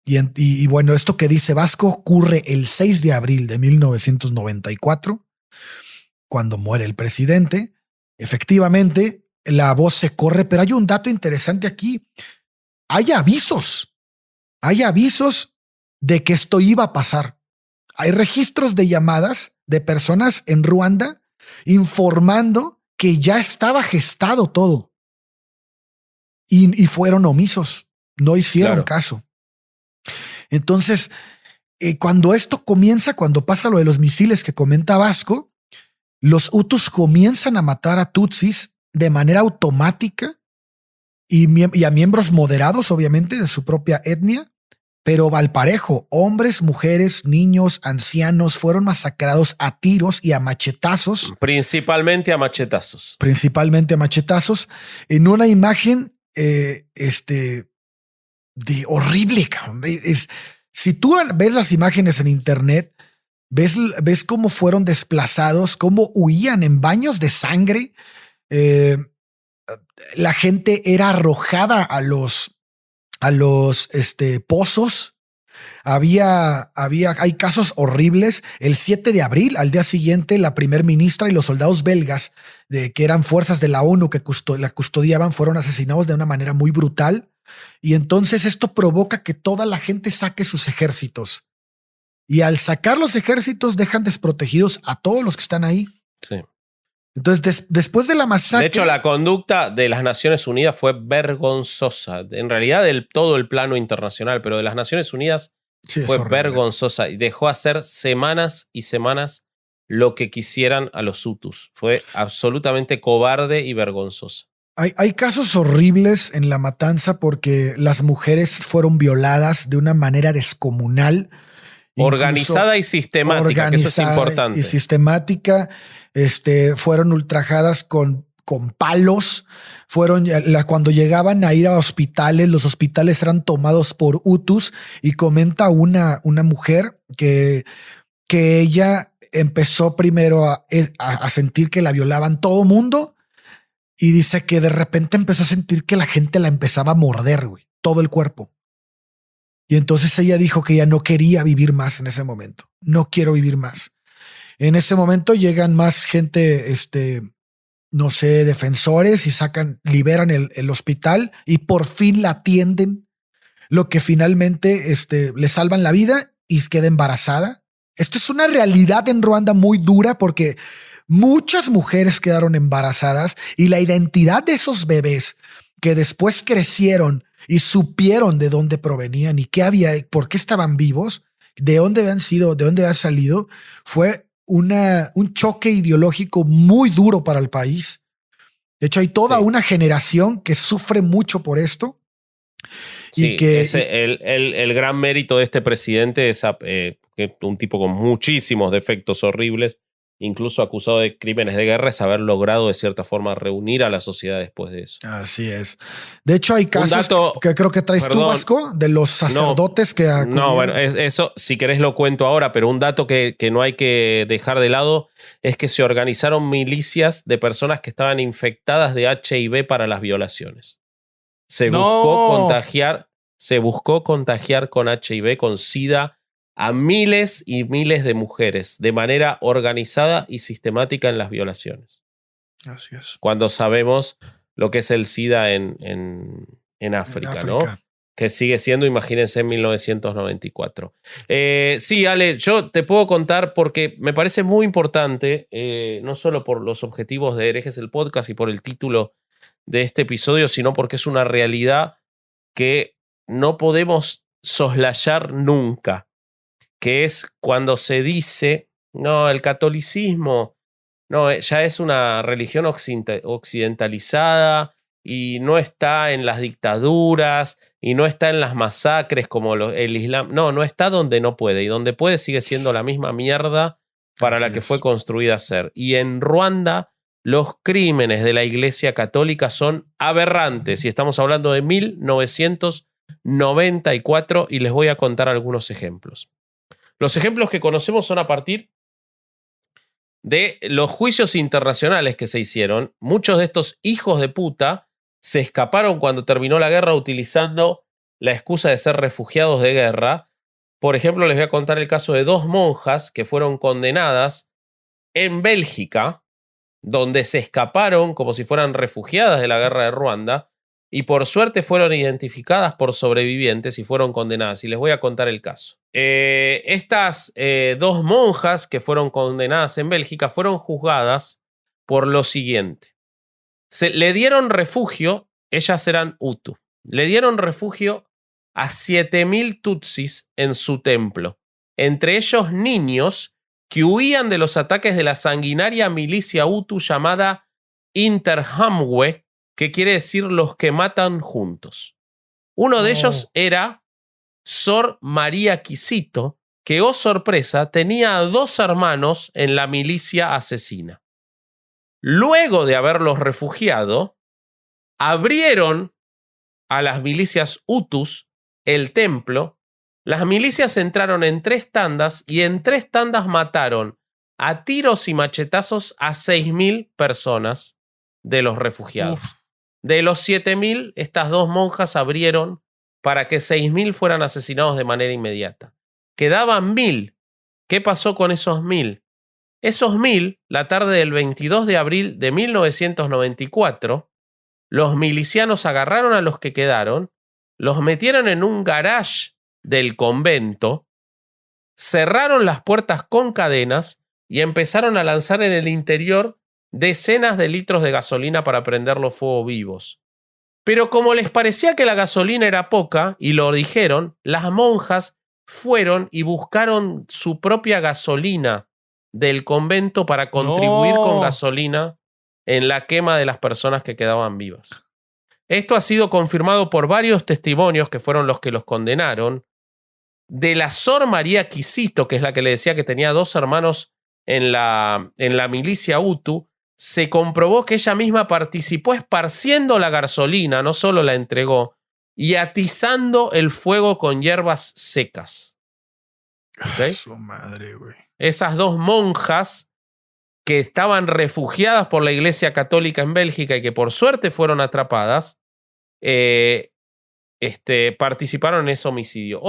Y bueno, esto que dice Vasco ocurre el 6 de abril de 1994, cuando muere el presidente. Efectivamente, la voz se corre, pero hay un dato interesante aquí. Hay avisos de que esto iba a pasar. Hay registros de llamadas de personas en Ruanda informando que ya estaba gestado todo. Y fueron omisos, no hicieron caso. Entonces, cuando esto comienza, cuando pasa lo de los misiles que comenta Vasco, los Hutus comienzan a matar a Tutsis de manera automática y a miembros moderados, obviamente, de su propia etnia, pero al parejo, hombres, mujeres, niños, ancianos fueron masacrados a tiros y a machetazos. Principalmente a machetazos. En una imagen de horrible, cabrón. Si tú ves las imágenes en internet, ves cómo fueron desplazados, cómo huían en baños de sangre. La gente era arrojada a los pozos. Hay casos horribles. El 7 de abril, al día siguiente, la primer ministra y los soldados belgas, que eran fuerzas de la ONU que la custodiaban, fueron asesinados de una manera muy brutal. Y entonces esto provoca que toda la gente saque sus ejércitos. Y al sacar los ejércitos dejan desprotegidos a todos los que están ahí. Sí. Entonces, después de la masacre... De hecho, la conducta de las Naciones Unidas fue vergonzosa. En realidad, todo el plano internacional, pero de las Naciones Unidas fue vergonzosa. Y dejó hacer semanas y semanas lo que quisieran a los Hutus. Fue absolutamente cobarde y vergonzosa. Hay casos horribles en la matanza porque las mujeres fueron violadas de una manera descomunal. Organizada y sistemática, que eso es importante. Y sistemática, fueron ultrajadas con palos. Cuando llegaban a ir a hospitales, los hospitales eran tomados por Hutus. Y comenta una mujer que ella empezó primero a sentir que la violaban todo mundo. Y dice que de repente empezó a sentir que la gente la empezaba a morder, güey, todo el cuerpo. Y entonces ella dijo que ya no quería vivir más en ese momento. No quiero vivir más. En ese momento llegan más gente, defensores y liberan el hospital y por fin la atienden. Lo que finalmente le salvan la vida y queda embarazada. Esto es una realidad en Ruanda muy dura porque muchas mujeres quedaron embarazadas y la identidad de esos bebés que después crecieron y supieron de dónde provenían y qué había, por qué estaban vivos, de dónde habían sido, de dónde habían salido, fue un choque ideológico muy duro para el país. De hecho, hay toda una generación que sufre mucho por esto. Sí, el gran mérito de este presidente es un tipo con muchísimos defectos horribles, incluso acusado de crímenes de guerra, es haber logrado de cierta forma reunir a la sociedad después de eso. Así es. De hecho, hay casos que creo que traes tú, Vasco, de los sacerdotes que acudieron. No, bueno, eso si querés lo cuento ahora, pero un dato que no hay que dejar de lado es que se organizaron milicias de personas que estaban infectadas de HIV para las violaciones. Se buscó contagiar con HIV, con SIDA, a miles y miles de mujeres de manera organizada y sistemática en las violaciones. Así es. Cuando sabemos lo que es el SIDA en África, ¿no? Que sigue siendo, imagínense, en 1994. Sí, Ale, yo te puedo contar porque me parece muy importante, no solo por los objetivos de Herejes el Podcast y por el título de este episodio, sino porque es una realidad que no podemos soslayar nunca, que es cuando se dice, no, el catolicismo No, ya es una religión occidentalizada y no está en las dictaduras y no está en las masacres como el Islam. No está donde no puede, y donde puede sigue siendo la misma mierda para la que fue construida a ser. Y en Ruanda los crímenes de la Iglesia Católica son aberrantes, y estamos hablando de 1994, y les voy a contar algunos ejemplos. Los ejemplos que conocemos son a partir de los juicios internacionales que se hicieron. Muchos de estos hijos de puta se escaparon cuando terminó la guerra utilizando la excusa de ser refugiados de guerra. Por ejemplo, les voy a contar el caso de 2 monjas que fueron condenadas en Bélgica, donde se escaparon como si fueran refugiadas de la guerra de Ruanda, y por suerte fueron identificadas por sobrevivientes y fueron condenadas. Y les voy a contar el caso. Estas 2 monjas que fueron condenadas en Bélgica fueron juzgadas por lo siguiente. Le dieron refugio, ellas eran Hutu, le dieron refugio a 7.000 tutsis en su templo, entre ellos niños que huían de los ataques de la sanguinaria milicia Hutu llamada Interhamwe, que quiere decir los que matan juntos. Uno de ellos era Sor María Quisito, que, oh sorpresa, tenía 2 hermanos en la milicia asesina. Luego de haberlos refugiado, abrieron a las milicias Hutus el templo. Las milicias entraron en 3 tandas y en 3 tandas mataron a tiros y machetazos a 6.000 personas de los refugiados. De los 7.000, estas 2 monjas abrieron para que 6.000 fueran asesinados de manera inmediata. Quedaban 1.000. ¿Qué pasó con esos 1.000? Esos 1.000, la tarde del 22 de abril de 1994, los milicianos agarraron a los que quedaron, los metieron en un garage del convento, cerraron las puertas con cadenas y empezaron a lanzar en el interior decenas de litros de gasolina para prenderlos fuego vivos. Pero como les parecía que la gasolina era poca, y lo dijeron, las monjas fueron y buscaron su propia gasolina del convento para contribuir con gasolina en la quema de las personas que quedaban vivas. Esto ha sido confirmado por varios testimonios que fueron los que los condenaron. De la Sor María Quisito, que es la que le decía que tenía 2 hermanos en la milicia Hutu, se comprobó que ella misma participó esparciendo la gasolina, no solo la entregó, y atizando el fuego con hierbas secas. ¿Okay? Su madre, güey. Esas 2 monjas que estaban refugiadas por la Iglesia Católica en Bélgica y que por suerte fueron atrapadas, participaron en ese homicidio.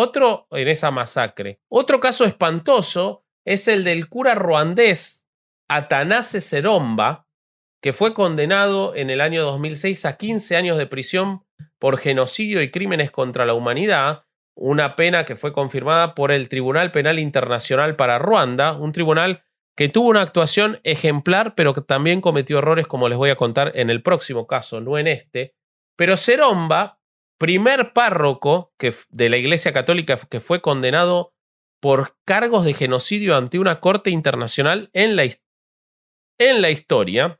En esa masacre. Otro caso espantoso es el del cura ruandés Athanase Seromba, que fue condenado en el año 2006 a 15 años de prisión por genocidio y crímenes contra la humanidad, una pena que fue confirmada por el Tribunal Penal Internacional para Ruanda, un tribunal que tuvo una actuación ejemplar, pero que también cometió errores, como les voy a contar en el próximo caso, no en este. Pero Seromba, primer párroco de la Iglesia Católica que fue condenado por cargos de genocidio ante una corte internacional en la historia,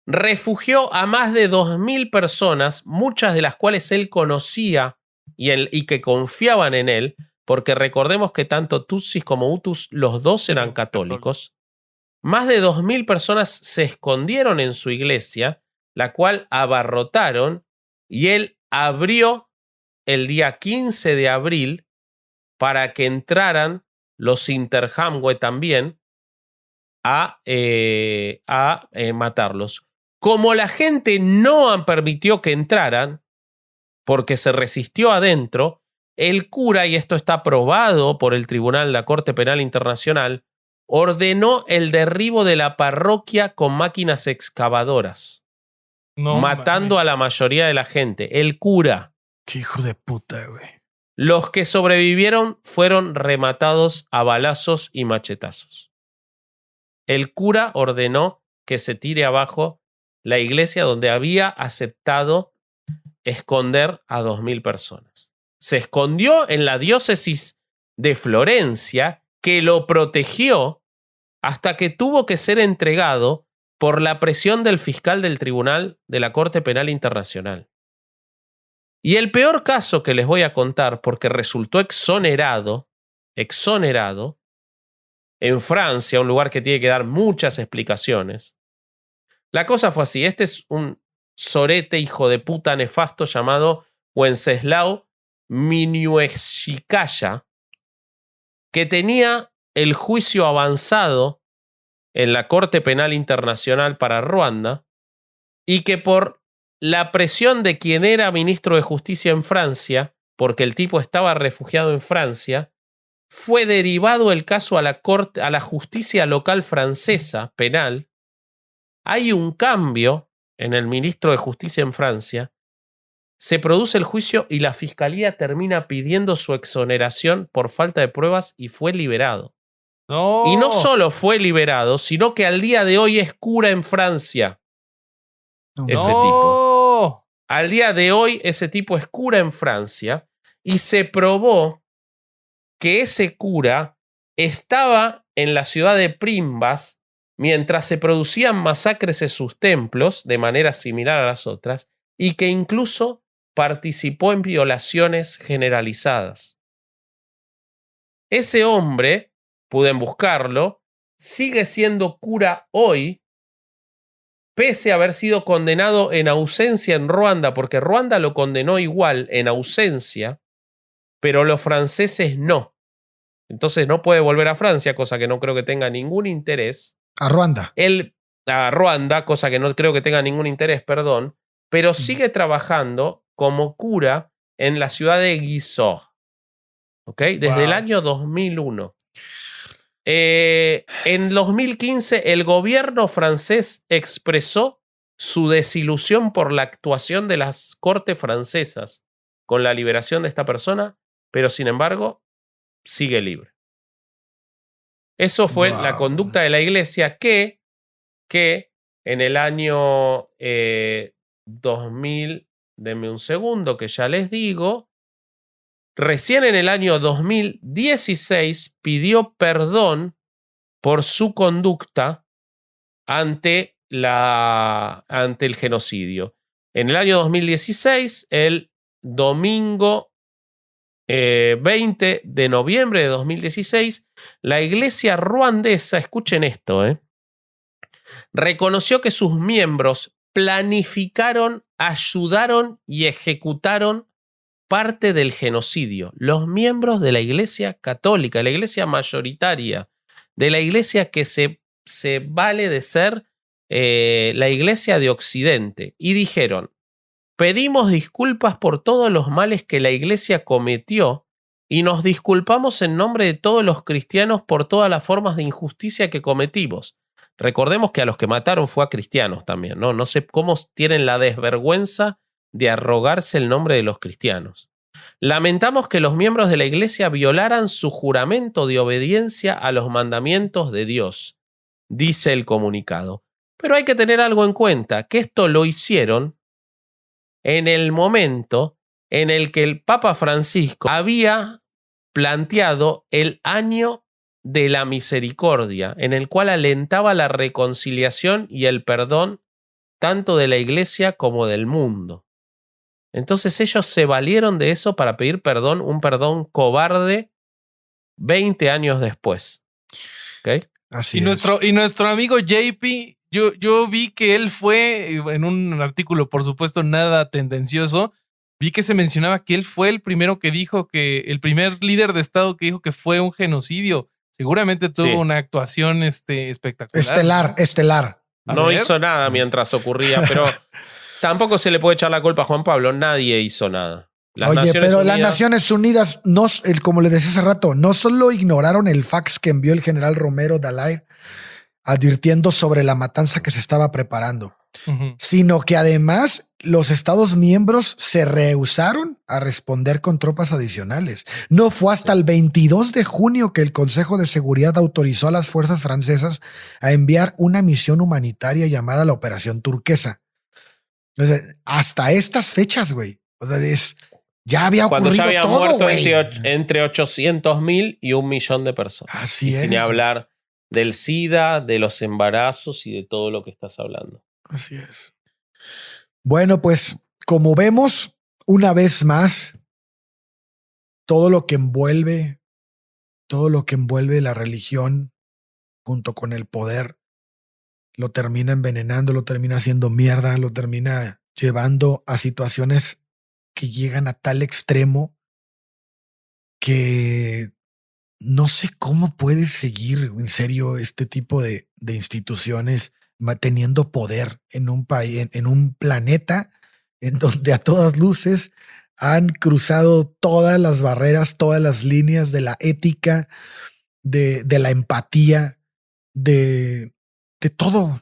refugió a más de 2.000 personas, muchas de las cuales él conocía y que confiaban en él, porque recordemos que tanto Tutsis como Hutus, los 2 eran católicos. Más de 2.000 personas se escondieron en su iglesia, la cual abarrotaron, y él abrió el día 15 de abril para que entraran los Interhamwe también a matarlos. Como la gente no permitió que entraran, porque se resistió adentro, el cura, y esto está aprobado por el Tribunal de la Corte Penal Internacional, ordenó el derribo de la parroquia con máquinas excavadoras, matando a la mayoría de la gente. El cura. Qué hijo de puta, güey. Los que sobrevivieron fueron rematados a balazos y machetazos. El cura ordenó que se tire abajo la iglesia donde había aceptado esconder a 2.000 personas. Se escondió en la diócesis de Florencia, que lo protegió hasta que tuvo que ser entregado por la presión del fiscal del tribunal de la Corte Penal Internacional. Y el peor caso que les voy a contar, porque resultó exonerado, en Francia, un lugar que tiene que dar muchas explicaciones. La cosa fue así, este es un sorete hijo de puta nefasto llamado Wenceslao Minuechikaya, que tenía el juicio avanzado en la Corte Penal Internacional para Ruanda y que por la presión de quien era ministro de Justicia en Francia, porque el tipo estaba refugiado en Francia, fue derivado el caso a la justicia local francesa penal. Hay un cambio en el ministro de Justicia en Francia, se produce el juicio y la fiscalía termina pidiendo su exoneración por falta de pruebas y fue liberado. No. Y no solo fue liberado, sino que al día de hoy es cura en Francia. Ese tipo. Al día de hoy ese tipo es cura en Francia y se probó que ese cura estaba en la ciudad de Primbas mientras se producían masacres en sus templos de manera similar a las otras y que incluso participó en violaciones generalizadas. Ese hombre, pueden buscarlo, sigue siendo cura hoy, pese a haber sido condenado en ausencia en Ruanda, porque Ruanda lo condenó igual en ausencia, pero los franceses no. Entonces no puede volver a Francia, cosa que no creo que tenga ningún interés. A Ruanda. A Ruanda, cosa que no creo que tenga ningún interés, perdón, pero sigue trabajando como cura en la ciudad de Gisors. ¿Ok? Desde el año 2001. En 2015, el gobierno francés expresó su desilusión por la actuación de las cortes francesas con la liberación de esta persona, pero sin embargo, sigue libre. Eso fue la conducta de la iglesia que en el año 2000, denme un segundo que ya les digo, recién en el año 2016 pidió perdón por su conducta ante el genocidio. En el año 2016, el domingo 20 de noviembre de 2016, la iglesia ruandesa, escuchen esto, reconoció que sus miembros planificaron, ayudaron y ejecutaron parte del genocidio. Los miembros de la iglesia católica, la iglesia mayoritaria, de la iglesia que se vale de ser la iglesia de Occidente, y dijeron: pedimos disculpas por todos los males que la iglesia cometió y nos disculpamos en nombre de todos los cristianos por todas las formas de injusticia que cometimos. Recordemos que a los que mataron fue a cristianos también, ¿no? No sé cómo tienen la desvergüenza de arrogarse el nombre de los cristianos. Lamentamos que los miembros de la iglesia violaran su juramento de obediencia a los mandamientos de Dios, dice el comunicado. Pero hay que tener algo en cuenta, que esto lo hicieron en el momento en el que el Papa Francisco había planteado el año de la misericordia, en el cual alentaba la reconciliación y el perdón tanto de la iglesia como del mundo. Entonces ellos se valieron de eso para pedir perdón, un perdón cobarde 20 años después. ¿Okay? Así es. Y nuestro amigo JP, yo vi que él fue, en un artículo por supuesto nada tendencioso, vi que se mencionaba que él fue el primero que dijo que, el primer líder de Estado que dijo que fue un genocidio. Seguramente tuvo una actuación espectacular. Estelar. No hizo nada mientras ocurría, pero tampoco se le puede echar la culpa a Juan Pablo. Nadie hizo nada. Las Naciones Unidas, como les decía hace rato, no solo ignoraron el fax que envió el general Romero Dallaire advirtiendo sobre la matanza que se estaba preparando, sino que además los Estados miembros se rehusaron a responder con tropas adicionales. No fue hasta el 22 de junio que el Consejo de Seguridad autorizó a las fuerzas francesas a enviar una misión humanitaria llamada la Operación Turquesa. Entonces, hasta estas fechas, güey. O sea, ya había ocurrido todo, cuando ya había muerto entre 800,000 y 1 millón de personas. Así es. Sin hablar del SIDA, de los embarazos y de todo lo que estás hablando. Así es. Bueno, pues como vemos, una vez más, todo lo que envuelve la religión junto con el poder, lo termina envenenando, lo termina haciendo mierda, lo termina llevando a situaciones que llegan a tal extremo que no sé cómo puede seguir en serio este tipo de instituciones teniendo poder en un país, en un planeta en donde a todas luces han cruzado todas las barreras, todas las líneas de la ética, de la empatía, de todo.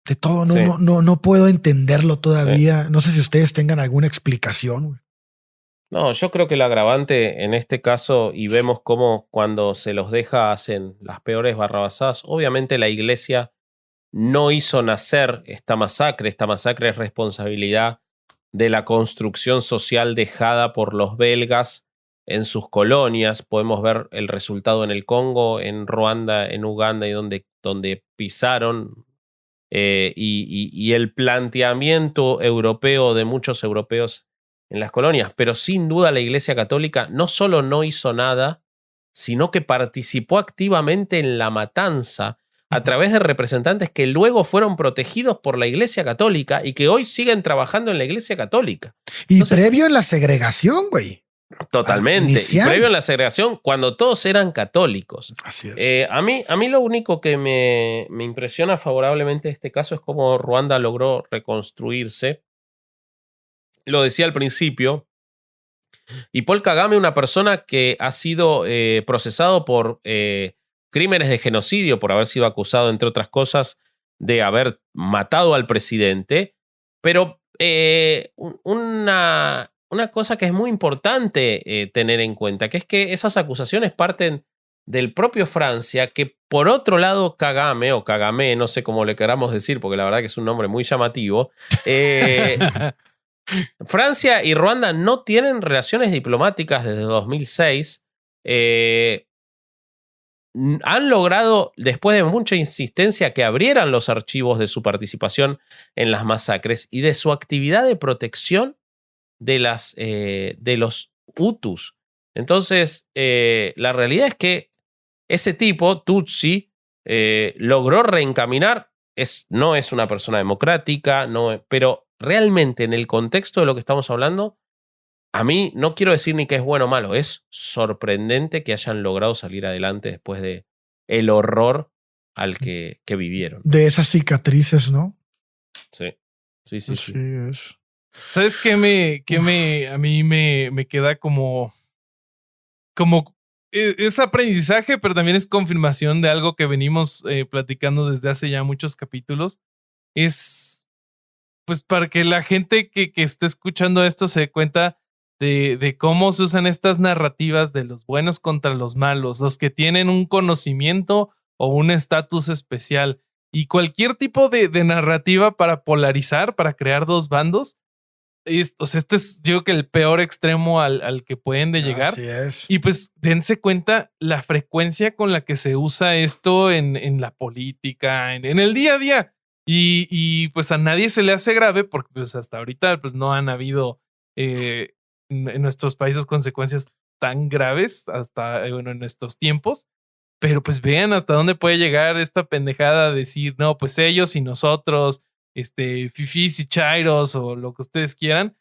De todo. Sí. No puedo entenderlo todavía. Sí. No sé si ustedes tengan alguna explicación. No, yo creo que el agravante en este caso, y vemos cómo cuando se los deja hacen las peores barrabasadas, obviamente la iglesia no hizo nacer esta masacre. Esta masacre es responsabilidad de la construcción social dejada por los belgas en sus colonias. Podemos ver el resultado en el Congo, en Ruanda, en Uganda y donde pisaron. Y el planteamiento europeo de muchos europeos en las colonias. Pero sin duda la Iglesia Católica no solo no hizo nada, sino que participó activamente en la matanza a través de representantes que luego fueron protegidos por la Iglesia Católica y que hoy siguen trabajando en la Iglesia Católica. Y entonces, previo en la segregación, güey. Totalmente. Y previo en la segregación, cuando todos eran católicos. Así es. A mí lo único que me impresiona favorablemente de este caso es cómo Ruanda logró reconstruirse. Lo decía al principio. Y Paul Kagame, una persona que ha sido procesado por crímenes de genocidio, por haber sido acusado, entre otras cosas, de haber matado al presidente. Pero una cosa que es muy importante tener en cuenta, que es que esas acusaciones parten del propio Francia, que por otro lado Kagame, o Kagame, no sé cómo le queramos decir, porque la verdad que es un nombre muy llamativo, Francia y Ruanda no tienen relaciones diplomáticas desde 2006. Han logrado, después de mucha insistencia, que abrieran los archivos de su participación en las masacres y de su actividad de protección de los Hutus. Entonces, la realidad es que ese tipo, Tutsi, logró reencaminar. No es una persona democrática, pero realmente en el contexto de lo que estamos hablando, a mí no quiero decir ni que es bueno o malo, es sorprendente que hayan logrado salir adelante después de el horror al que vivieron. De esas cicatrices, ¿no? Sí. Sí. Es. ¿Sabes qué a mí me queda como es aprendizaje, pero también es confirmación de algo que venimos platicando desde hace ya muchos capítulos? Es pues para que la gente que esté escuchando esto se dé cuenta de cómo se usan estas narrativas de los buenos contra los malos, los que tienen un conocimiento o un estatus especial, y cualquier tipo de narrativa para polarizar, para crear dos bandos. O sea, este es, yo creo que el peor extremo al que pueden de llegar. Así es. Y pues dense cuenta la frecuencia con la que se usa esto en la política, en el día a día. Y pues a nadie se le hace grave porque pues hasta ahorita pues no han habido en nuestros países consecuencias tan graves hasta en estos tiempos. Pero pues vean hasta dónde puede llegar esta pendejada de decir, no, pues ellos y nosotros, fifís y chairos o lo que ustedes quieran.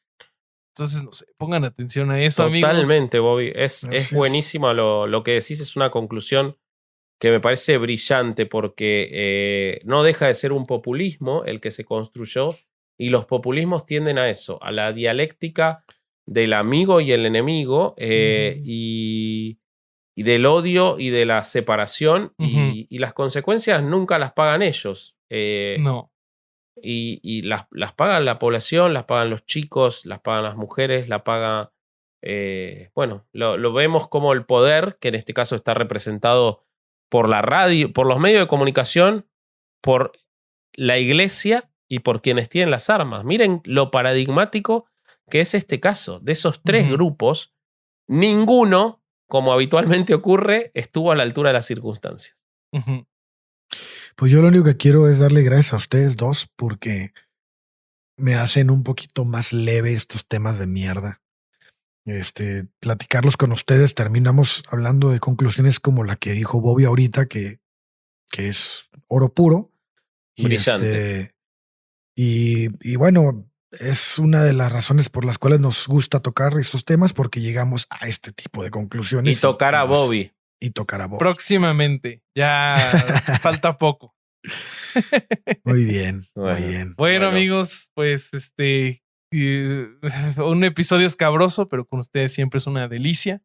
Entonces, no sé, pongan atención a eso, amigos. Totalmente, Bobby. Es buenísimo lo que decís, es una conclusión que me parece brillante porque no deja de ser un populismo el que se construyó, y los populismos tienden a eso, a la dialéctica del amigo y el enemigo, y del odio y de la separación, y las consecuencias nunca las pagan ellos. No. Y las pagan la población, las pagan los chicos, las pagan las mujeres, la paga... bueno, lo vemos como el poder, que en este caso está representado por la radio, por los medios de comunicación, por la iglesia y por quienes tienen las armas. Miren lo paradigmático que es este caso. De esos tres grupos, ninguno, como habitualmente ocurre, estuvo a la altura de las circunstancias. Pues yo lo único que quiero es darle gracias a ustedes dos porque me hacen un poquito más leve estos temas de mierda. Platicarlos con ustedes, terminamos hablando de conclusiones como la que dijo Bobby ahorita, que es oro puro. Brillante. Y bueno, es una de las razones por las cuales nos gusta tocar estos temas, porque llegamos a este tipo de conclusiones. Y tocar a Bobby. Y tocar a Bobby. Próximamente. Ya falta poco. Muy bien, muy bien. Bueno, amigos, pues un episodio escabroso, pero con ustedes siempre es una delicia.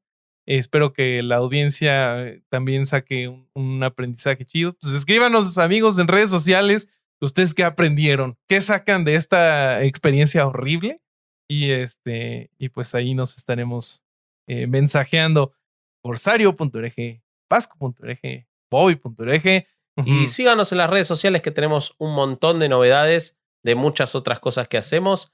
Espero que la audiencia también saque un aprendizaje chido. Pues escríbanos, amigos, en redes sociales. ¿Ustedes qué aprendieron? ¿Qué sacan de esta experiencia horrible? Y pues ahí nos estaremos mensajeando por sario.org, pasco.org, bobby.org. Y síganos en las redes sociales que tenemos un montón de novedades de muchas otras cosas que hacemos.